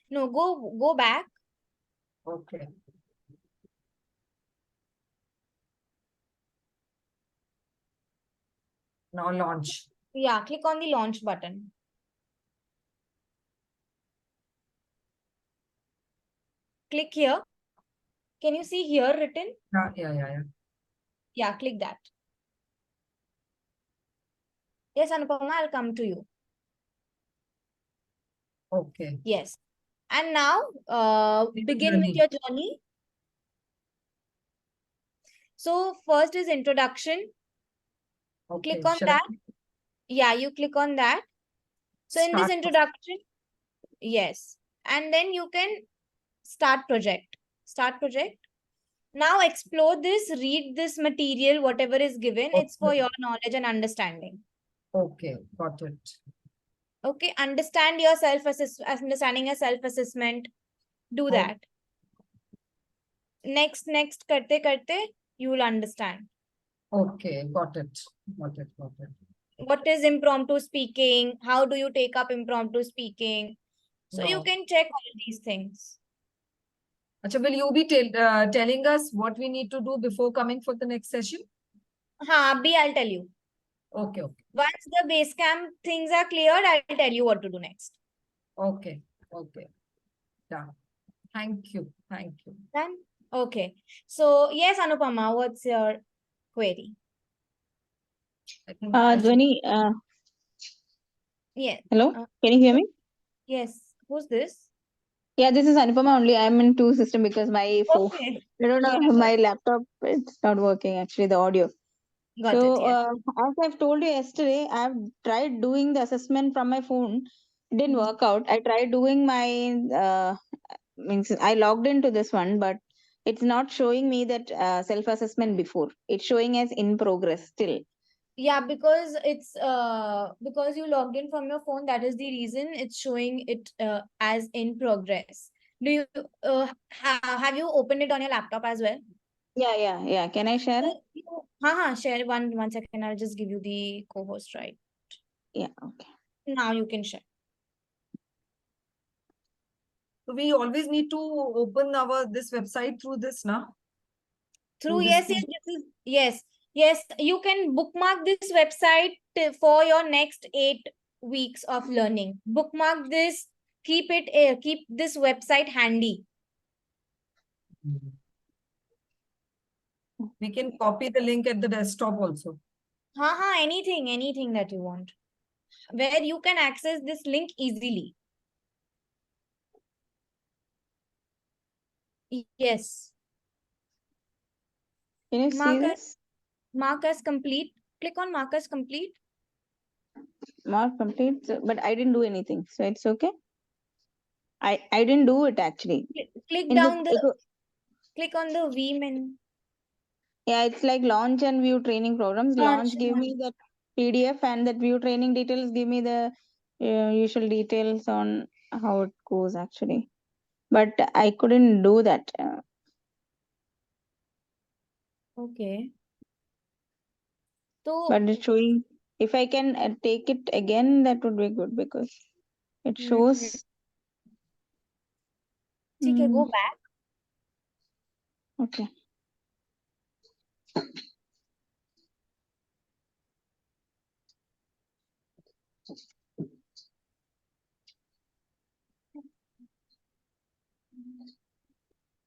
No, go back. Okay. Now launch. Yeah, click on the launch button. Click here. Can you see here written? Yeah. Yeah, click that. Yes, Anupama, I'll come to you. Okay. Yes. And now begin with your journey. So first is introduction. Okay. Click on that. Yeah, you click on that. So in this introduction, yes. and then you can start project. Start project. Now explore this, read this material, whatever is given. It's for Okay. your knowledge and understanding. Okay, got it. Okay, understand your understanding a self-assessment. Do Okay. that. Next, karte, you will understand. Okay, got it. Got it. Got it. What is impromptu speaking? How do you take up impromptu speaking? So you No. can check all these things. Acha, will you be telling us what we need to do before coming for the next session? Abhi, I'll tell you. Okay, okay. Once the base camp things are cleared, I'll tell you what to do next. Okay, okay. Done. Thank you. Thank you. Done? Okay. So, yes, Anupama, what's your query? I think Dhwani, Yes. hello, can you hear me? Yes. Who's this? Yeah, this is Anupama only. I'm in two system because my phone, Okay. I don't know, Yeah. my laptop, it's not working actually, the audio. Got it, yes. As I've told you yesterday, I've tried doing the assessment from my phone. It didn't work out. I tried doing my, means I logged into this one, but it's not showing me that self-assessment before. It's showing as in progress still. Yeah, because it's because you logged in from your phone, that is the reason it's showing it as in progress. Do you have you opened it on your laptop as well? Yeah. Can I share it? Share one second. I'll just give you the co-host, right? Yeah, okay. Now you can share. So we always need to open this website through this now. Through yes, you can bookmark this website for your next 8 weeks of learning. Bookmark this, keep this website handy. We can copy the link at the desktop also. Anything that you want, where you can access this link easily. Yes. Can you see this? Mark as complete. Click on mark as complete. Mark complete, but I didn't do anything, so it's okay. I didn't do it actually. Click In down the, click on the V menu. yeah, it's like launch and view training programs. Launch give me the PDF, and that view training details give me the usual details on how it goes actually. But I couldn't do that. Okay. So, But it's showing, if I can take it again, that would be good because it shows. go back. Okay.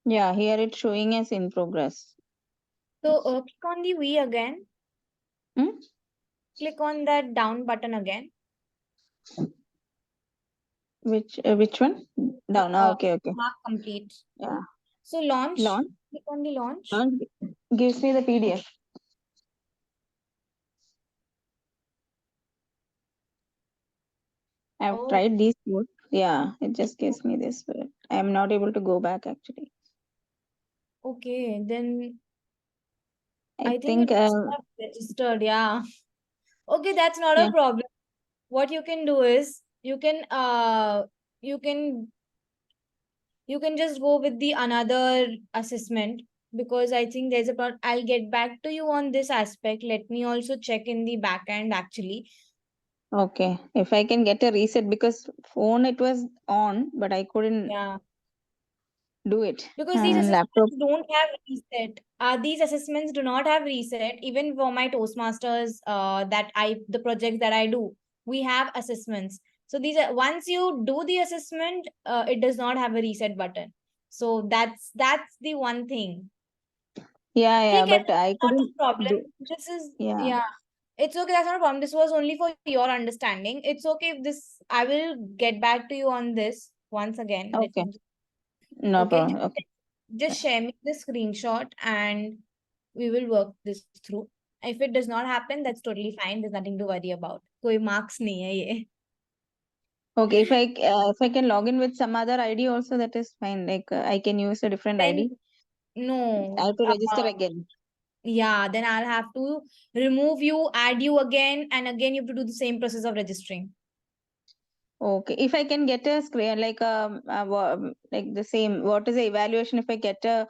Yeah, here it's showing as in progress. So click on the V again. Click on that down button again. Which one? Down. Okay. Mark complete. Yeah. So launch. Launch. Click on the launch. Launch gives me the PDF. I've tried these both. Yeah, it just gives me this, but I am not able to go back actually. Okay, then I think think it's not registered. Yeah. Okay, that's not a problem. What you can do is you can just go with the another assessment, because I think there's I'll get back to you on this aspect. Let me also check in the back end actually. okay. If I can get a reset, because phone it was on, but I couldn't do it. Because these Laptop. assessments don't have reset. These assessments do not have reset. Even for my Toastmasters, the projects that I do, we have assessments. So these are, once you do the assessment, it does not have a reset button. So that's the one thing. Yeah, Okay, but I not a couldn't problem. do. This is Yeah. It's okay. That's not a problem. This was only for your understanding. It's okay if this. I will get back to you on this once again. Okay. No problem. Okay. Just share me the screenshot and we will work this through. If it does not happen, that's totally fine. There's nothing to worry about. कोई marks नहीं है ये. Okay, if I can log in with some other ID also, that is fine. Like I can use a different Then ID. I no. have to register again. Yeah, then I'll have to remove you, add you again, and again you have to do the same process of registering. Okay, if I can get a screen like like the same, what is the evaluation if I get a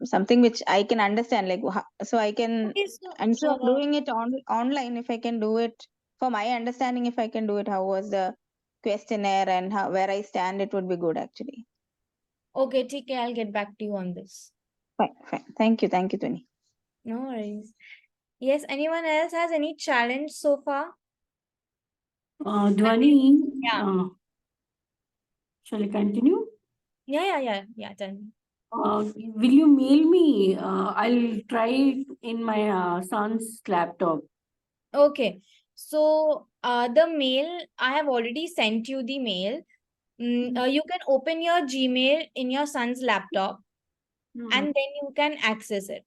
something which I can understand, like so I can Okay, so instead of doing it online, if I can do it for my understanding, if I can do it, how was the questionnaire and how where I stand, it would be good actually. okay, TK, I'll get back to you on this. Fine, fine. Thank you, Tony. No worries. Yes, anyone else has any challenge so far? Dhwani, Yeah. shall I continue? Yeah, tell me. Will you mail me? I'll try it in my son's laptop. Okay. So the mail, I have already sent you the mail. You can open your Gmail in your son's laptop and then you can access it.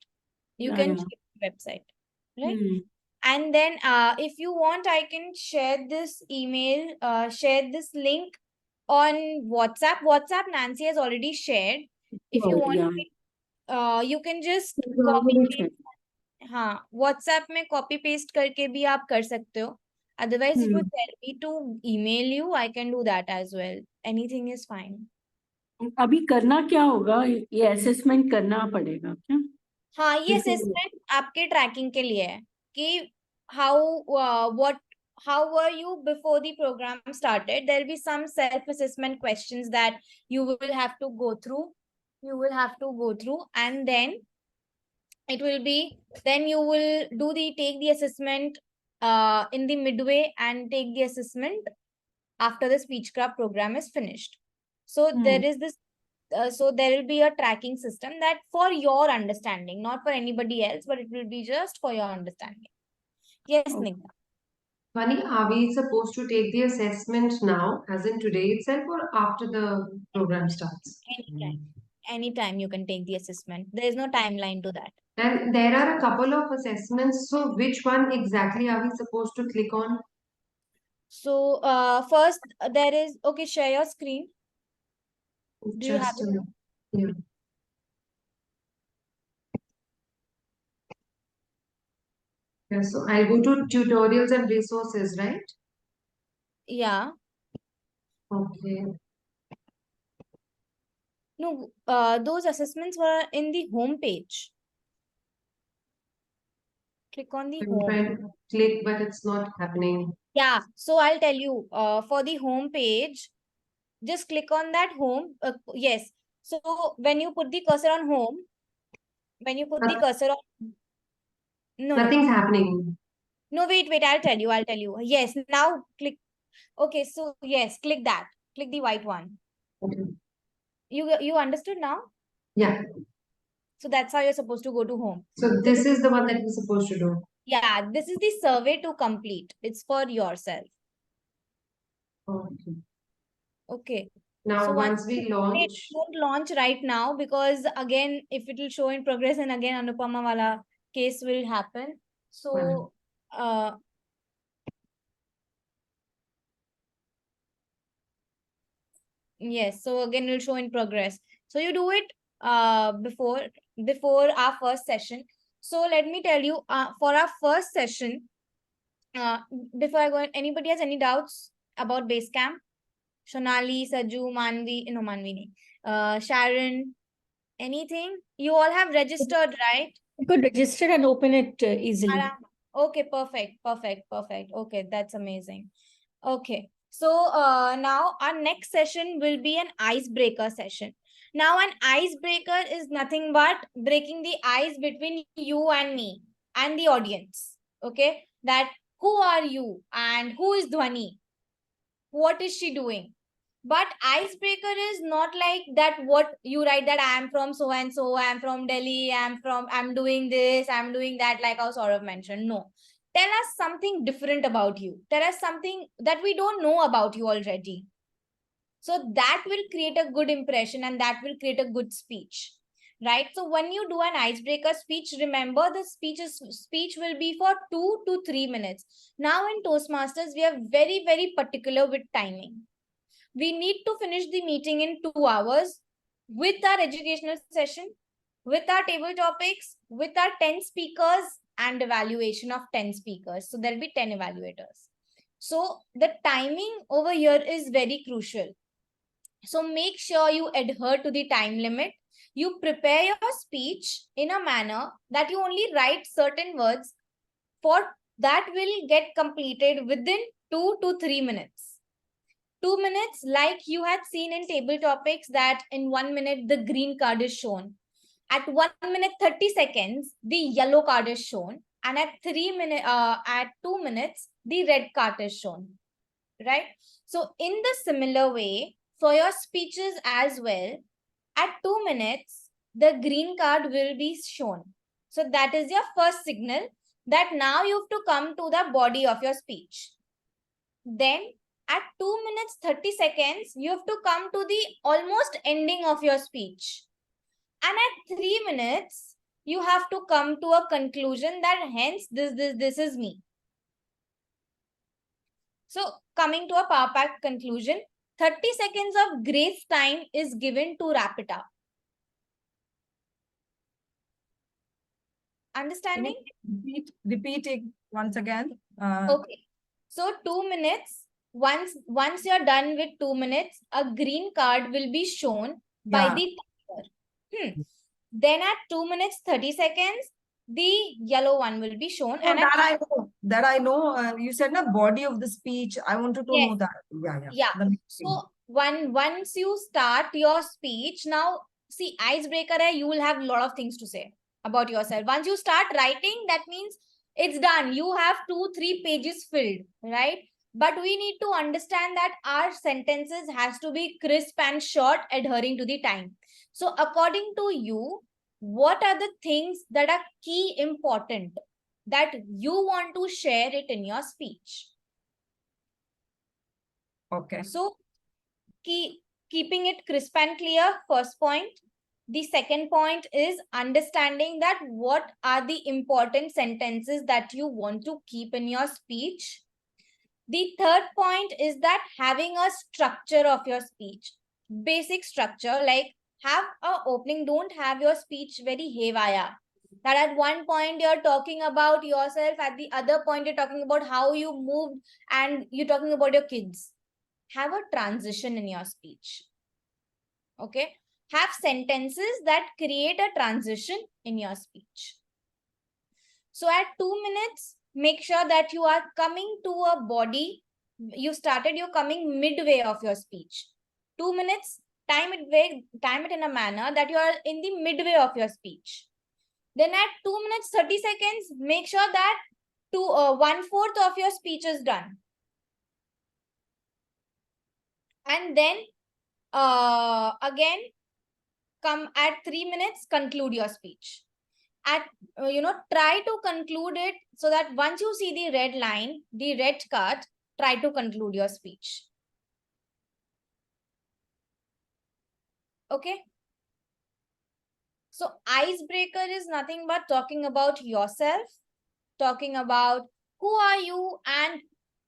You can check the website, right? And then if you want, I can share this email, share this link on WhatsApp. WhatsApp, Nancy has already shared. If you want, you can just copy paste. हाँ, WhatsApp में copy paste करके भी आप कर सकते हो. Otherwise, if you tell me to email you, I can do that as well. Anything is fine. अभी करना क्या होगा? ये असेसमेंट करना पड़ेगा क्या? हाँ, ये असेसमेंट आपके ट्रैकिंग के लिए है कि how were you before the program started. There will be some self assessment questions that you will have to go through. And then it will be, then you will take the assessment in the midway and take the assessment after the Speechcraft program is finished. So there is this so there will be a tracking system that for your understanding, not for anybody else, but it will be just for your understanding. Yes, Nigna. Vani, are we supposed to take the assessment now, as in today itself, or after the program starts? Anytime you can take the assessment. There is no timeline to that. And there are a couple of assessments. So which one exactly are we supposed to click on? So first there is, okay, share your screen. Do you have it? Yeah. Yeah, so I'll go to tutorials and resources, right? Yeah. Okay. No, those assessments were in the home page. Click on the I'm home. trying to click, but it's not happening. Yeah, so I'll tell you, for the home page, just click on that home. Yes. So when you put the cursor on home, the cursor on, Nothing's happening. No, wait, I'll tell you. Yes, now click. Okay, so yes, click that. Click the white one. Okay. You understood now? Yeah. So that's how you're supposed to go to home. So this is the one that we're supposed to do. Yeah, this is the survey to complete. It's for yourself. Okay. Okay. Now, So once we launch, don't launch right now, because again, if it will show in progress and again Anupama wala case will happen. So yes, so again it'll show in progress. So you do it before our first session. So let me tell you, for our first session, before I go, anybody has any doubts about Basecamp? Shonali, Saju, Manvi, no Manvi, Sharon, anything? You all have registered, right? You could register and open it easily. Okay, perfect. Okay, that's amazing. Okay, so now our next session will be an icebreaker session. Now, an icebreaker is nothing but breaking the ice between you and me and the audience. Okay, that who are you and who is Dhwani? What is she doing? But icebreaker is not like that, what you write that I am from so and so, I am from Delhi, I'm doing this, I'm doing that, like how Saurav mentioned. No. Tell us something different about you. Tell us something that we don't know about you already. So that will create a good impression and that will create a good speech. right? So when you do an icebreaker speech, remember the speech will be for 2 to 3 minutes. Now in Toastmasters, we are very, very particular with timing. We need to finish the meeting in 2 hours with our educational session, with our table topics, with our 10 speakers and evaluation of 10 speakers. So there'll be 10 evaluators. So the timing over here is very crucial. So make sure you adhere to the time limit. You prepare your speech in a manner that you only write certain words for that will get completed within 2 to 3 minutes. 2 minutes, like you had seen in table topics, that in 1 minute the green card is shown. At 1 minute 30 seconds, the yellow card is shown, and at 2 minutes, the red card is shown. Right? So in the similar way, for your speeches as well, at 2 minutes, the green card will be shown. So that is your first signal that now you have to come to the body of your speech. Then at 2 minutes 30 seconds, you have to come to the almost ending of your speech. And at 3 minutes, you have to come to a conclusion that hence this is me. So coming to a power pack conclusion, 30 seconds of grace time is given to wrap it up. Understanding? Repeating once again. Okay. So 2 minutes. Once you're done with 2 minutes, a green card will be shown by the timer. Then at 2 minutes 30 seconds, the yellow one will be shown. Oh, and that I know. That I know. You said the body of the speech. I wanted to know that. Yeah. So once you start your speech, now see, icebreaker, you will have a lot of things to say about yourself. Once you start writing, that means it's done. You have 2-3 pages filled, right? But we need to understand that our sentences has to be crisp and short, adhering to the time. So according to you, what are the things that are key important that you want to share it in your speech? Okay. So keeping it crisp and clear, first point. The second point is understanding that what are the important sentences that you want to keep in your speech. The third point is that having a structure of your speech, basic structure, like have a opening, don't have your speech very haywire. That at one point you're talking about yourself, at the other point you're talking about how you moved, and you're talking about your kids. Have a transition in your speech. Okay. Have sentences that create a transition in your speech. So at 2 minutes, make sure that you are coming to a body. You're coming midway of your speech. 2 minutes, time it in a manner that you are in the midway of your speech. Then at 2 minutes 30 seconds, make sure that 1/4 of your speech is done. And then again, come at 3 minutes, conclude your speech. At try to conclude it so that once you see the red line, the red card, try to conclude your speech. Okay. So icebreaker is nothing but talking about yourself, talking about who are you and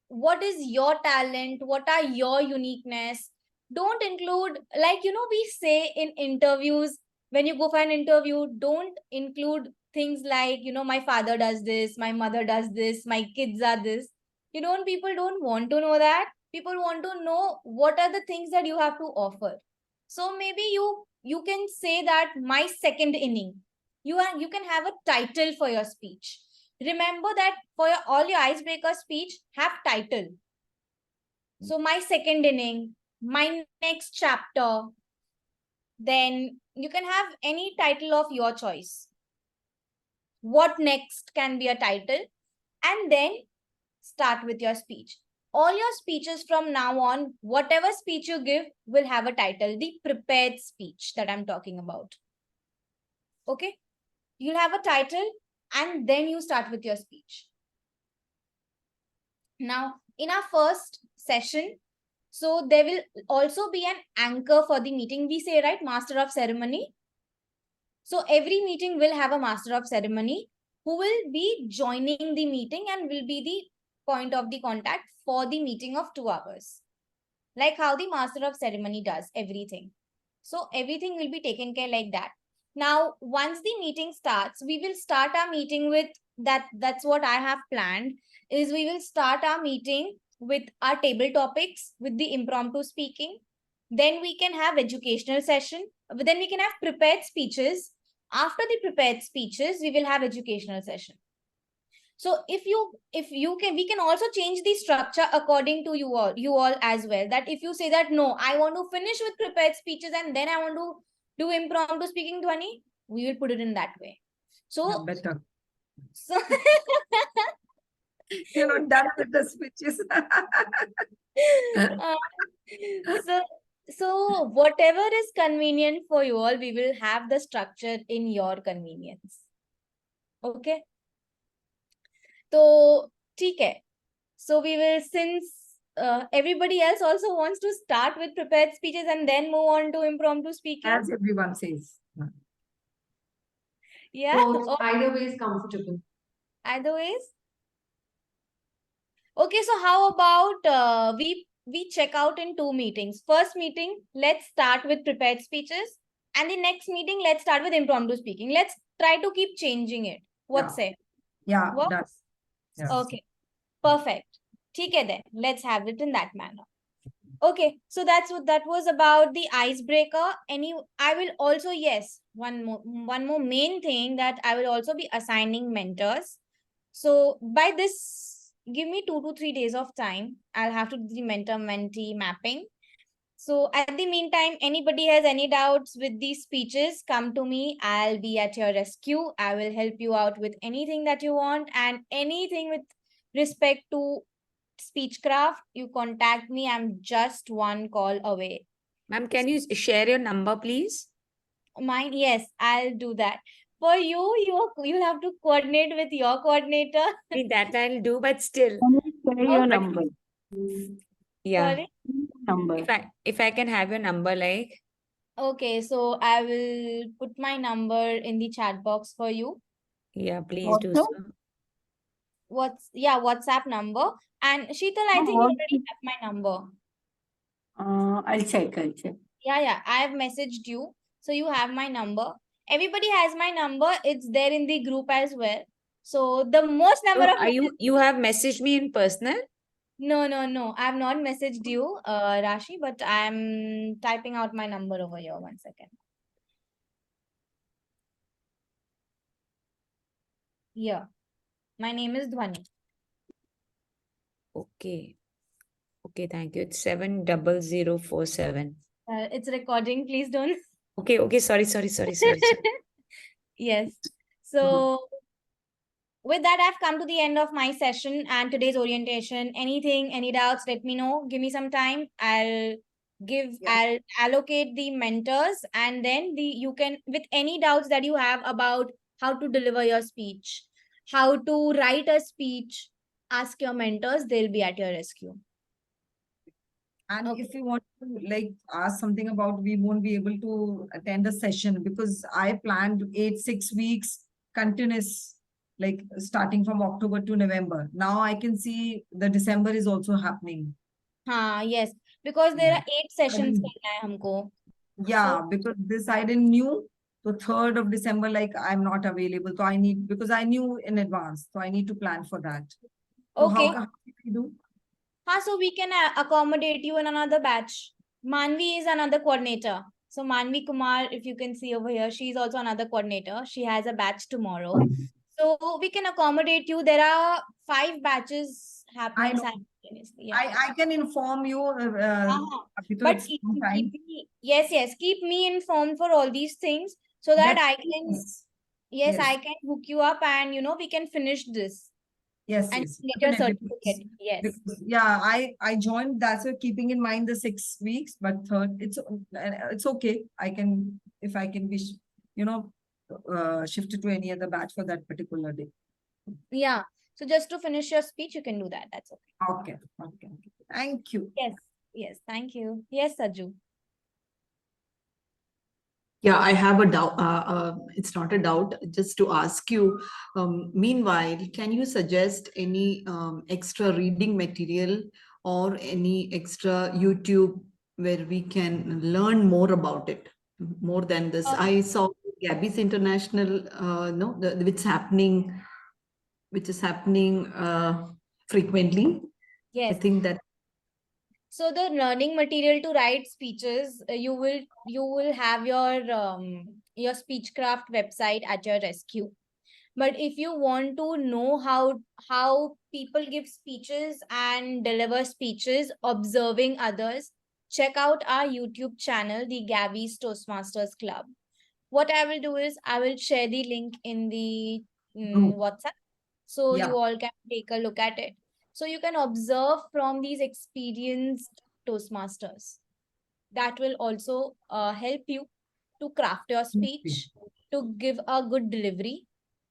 what is your talent, what are your uniqueness. Don't include, like, we say in interviews, when you go for an interview, don't include things like, my father does this, my mother does this, my kids are this. People don't want to know that. People want to know what are the things that you have to offer. So maybe you can say that my second inning. You can have a title for your speech. Remember that for all your icebreaker speech, have title. So my second inning, my next chapter. Then you can have any title of your choice. What next can be a title, and then start with your speech. All your speeches from now on, whatever speech you give will have a title, the prepared speech that I'm talking about. Okay, you'll have a title and then you start with your speech. Now, in our first session, so there will also be an anchor for the meeting. We say, right, master of ceremony. So every meeting will have a master of ceremony who will be joining the meeting and will be the point of the contact for the meeting of 2 hours. Like how the master of ceremony does everything. So everything will be taken care like that. Now, once the meeting starts, we will start our meeting with that. That's what I have planned is we will start our meeting with our table topics, with the impromptu speaking. Then we can have educational session. Then we can have prepared speeches. After the prepared speeches, we will have educational session. So if you can, we can also change the structure according to you all as well. That if you say that no, I want to finish with prepared speeches and then I want to do impromptu speaking, Dhwani, we will put it in that way. So better. So You're not done with the speeches. so so whatever is convenient for you all, we will have the structure in your convenience. Okay. So, okay. So we will, since everybody else also wants to start with prepared speeches and then move on to impromptu speaking. As everyone says. Yeah. So either way is comfortable. Either ways. Okay, so how about we check out in 2 meetings. First meeting, let's start with prepared speeches, and the next meeting, let's start with impromptu speaking. Let's try to keep changing it. What say? Yeah, What? that's yes. Okay, perfect. Okay, then let's have it in that manner. Okay, so that was about the icebreaker. I will also, yes, one more main thing, that I will also be assigning mentors. So by this, give me 2 to 3 days of time. I'll have to do the mentor-mentee mapping. So at the meantime, anybody has any doubts with these speeches, come to me. I'll be at your rescue. I will help you out with anything that you want, and anything with respect to Speechcraft, you contact me. I'm just one call away. Ma'am, can you share your number, please? Mine, yes, I'll do that. For you have to coordinate with your coordinator. That I'll do, but still. Can you share your Okay. number? Yeah. Sorry? Number. If I can have your number, like. Okay, so I will put my number in the chat box for you. Yeah, please do so. WhatsApp number. And Sheetal, I think you already have my number. I'll check. Yeah, I have messaged you. So you have my number. Everybody has my number. It's there in the group as well. So the most number of you have messaged me in personal? No. I have not messaged you, Rashi, but I'm typing out my number over here. 1 second. Yeah. My name is Dhwani. Okay. Okay, thank you. It's 70047. It's recording. Please don't. Okay. Sorry. Yes. So with that, I've come to the end of my session and today's orientation. Any doubts, let me know. Give me some time. I'll allocate the mentors, and then you can, with any doubts that you have about how to deliver your speech, how to write a speech, ask your mentors. They'll be at your rescue. And if you want to ask something about, we won't be able to attend a session because I planned 6 weeks continuous, starting from October to November. Now I can see the December is also happening. Yes, because there are 8 sessions. Yeah, because this I didn't knew. So 3rd of December, I'm not available. So because I knew in advance. So I need to plan for that. So Okay. how can we do? So we can accommodate you in another batch. Manvi is another coordinator. So Manvi Kumar, if you can see over here, she's also another coordinator. She has a batch tomorrow. So we can accommodate you. There are 5 batches happening simultaneously. Yeah. I can inform you. But keep me informed for all these things so that I can, I can hook you up, and we can finish this. Yes, and yes. get your certificate. Yes. Because, yeah, I joined that, so keeping in mind the 6 weeks, but 3rd, it's okay. I can, if I can be, shifted to any other batch for that particular day. Yeah. So just to finish your speech, you can do that. That's okay. Okay. Thank you. Yes. Thank you. Yes, Saju. Yeah, I have a doubt. It's not a doubt, just to ask you. Meanwhile, can you suggest any extra reading material or any extra YouTube where we can learn more about it, more than this? I saw Gabby's International, no, which is happening frequently. I Yes. think that. So the learning material to write speeches, you will have your Speechcraft website at your rescue. But if you want to know how people give speeches and deliver speeches, observing others, check out our YouTube channel, the Gabby's Toastmasters Club. What I will do is I will share the link in the WhatsApp, so Yeah. you all can take a look at it. So you can observe from these experienced Toastmasters. That will also help you to craft your speech, to give a good delivery.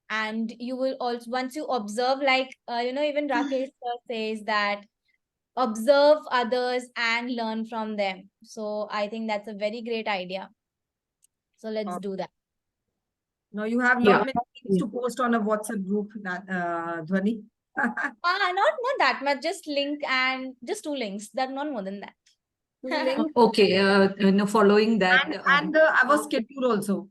And you will also, once you observe, like, even Rakesh sir says that observe others and learn from them. So I think that's a very great idea. So let's do that. Now you have lot many things to post on a WhatsApp group, Dhwani. Not that much, just link and just 2 links. That not more than that. Okay, following that. And our schedule also.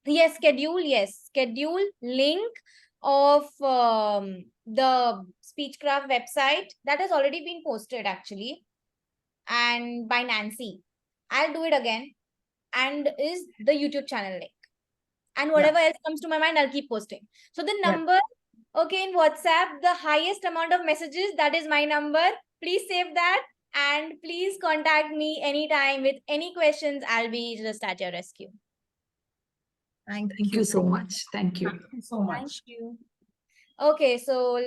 Yes, schedule link of the Speechcraft website that has already been posted actually, and by Nancy. I'll do it again, and is the YouTube channel link. And whatever else comes to my mind, I'll keep posting. So the number, okay, in WhatsApp, the highest amount of messages, that is my number. Please save that, and please contact me anytime with any questions. I'll be just at your rescue. Thank you so much. Thank you. Thank you so much. Thank you. Okay, so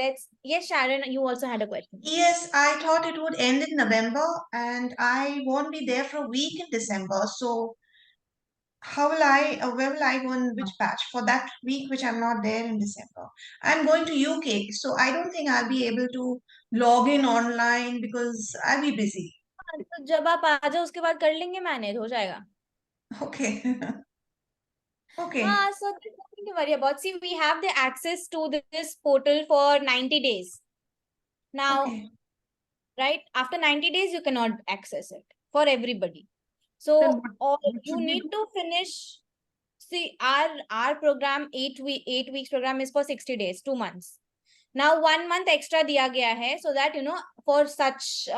yes, Sharon, you also had a question. Yes, I thought it would end in November and I won't be there for a week in December. So where will I go in which batch for that week which I'm not there in December? I'm going to UK, so I don't think I'll be able to log in online because I'll be busy. तो जब आप आ जाओ उसके बाद कर लेंगे, manage हो जाएगा. Okay. Okay. So there's nothing to worry about. See, we have the access to this portal for 90 days. Now, right, after 90 days, you cannot access it for everybody. So you need to finish. See, our program, 8 weeks program is for 60 days, 2 months. Now 1 month extra diya gaya hai, so that, for such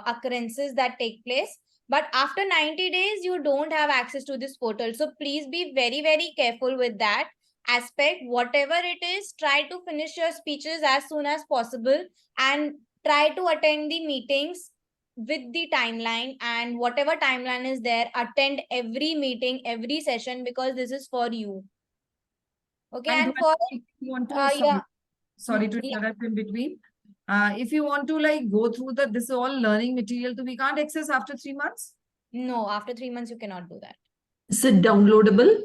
occurrences that take place. But after 90 days, you don't have access to this portal. So please be very, very careful with that aspect. Whatever it is, try to finish your speeches as soon as possible and try to attend the meetings with the timeline, and whatever timeline is there, attend every meeting, every session, because this is for you. Okay, and for if you want to, sorry to interrupt in between. If you want to go through this all learning material, so we can't access after 3 months? No, after 3 months you cannot do that. Is it downloadable?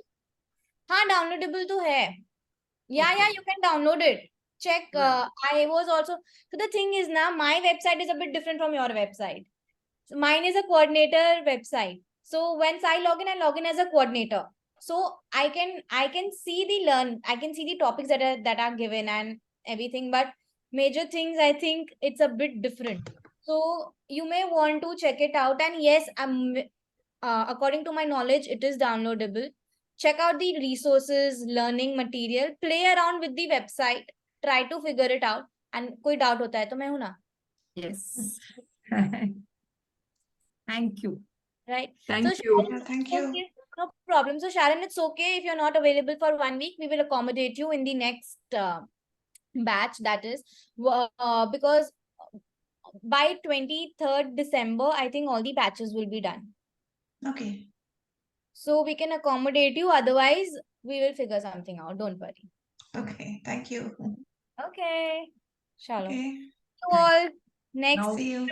हाँ, downloadable तो है. Yeah, you can download it. Check. I was also. So the thing is now, my website is a bit different from your website. So mine is a coordinator website. So once I log in as a coordinator. So I can see the topics that are given and everything. But major things, I think it's a bit different. So you may want to check it out. And yes, according to my knowledge, it is downloadable. Check out the resources, learning material, play around with the website, try to figure it out. And कोई doubt होता है तो मैं हूं ना. Yes. Thank you. Right. Thank so you. Sharon, Thank you. okay, no problem. So Sharon, it's okay if you're not available for 1 week. We will accommodate you in the next batch. That is because by 23rd December, I think all the batches will be done. Okay. So we can accommodate you. Otherwise, we will figure something out. Don't worry. Okay. Thank you. Okay. Shalom. Okay. So all next. See you.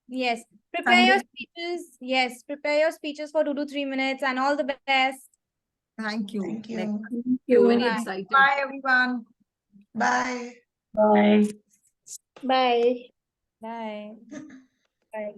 Yes. Prepare your speeches. Yes. Prepare your speeches for 2 to 3 minutes, and all the best. Thank you. Thank you. Thank you. Very Bye. excited. Bye, everyone. Bye. Bye. Bye. Bye. Bye. Bye.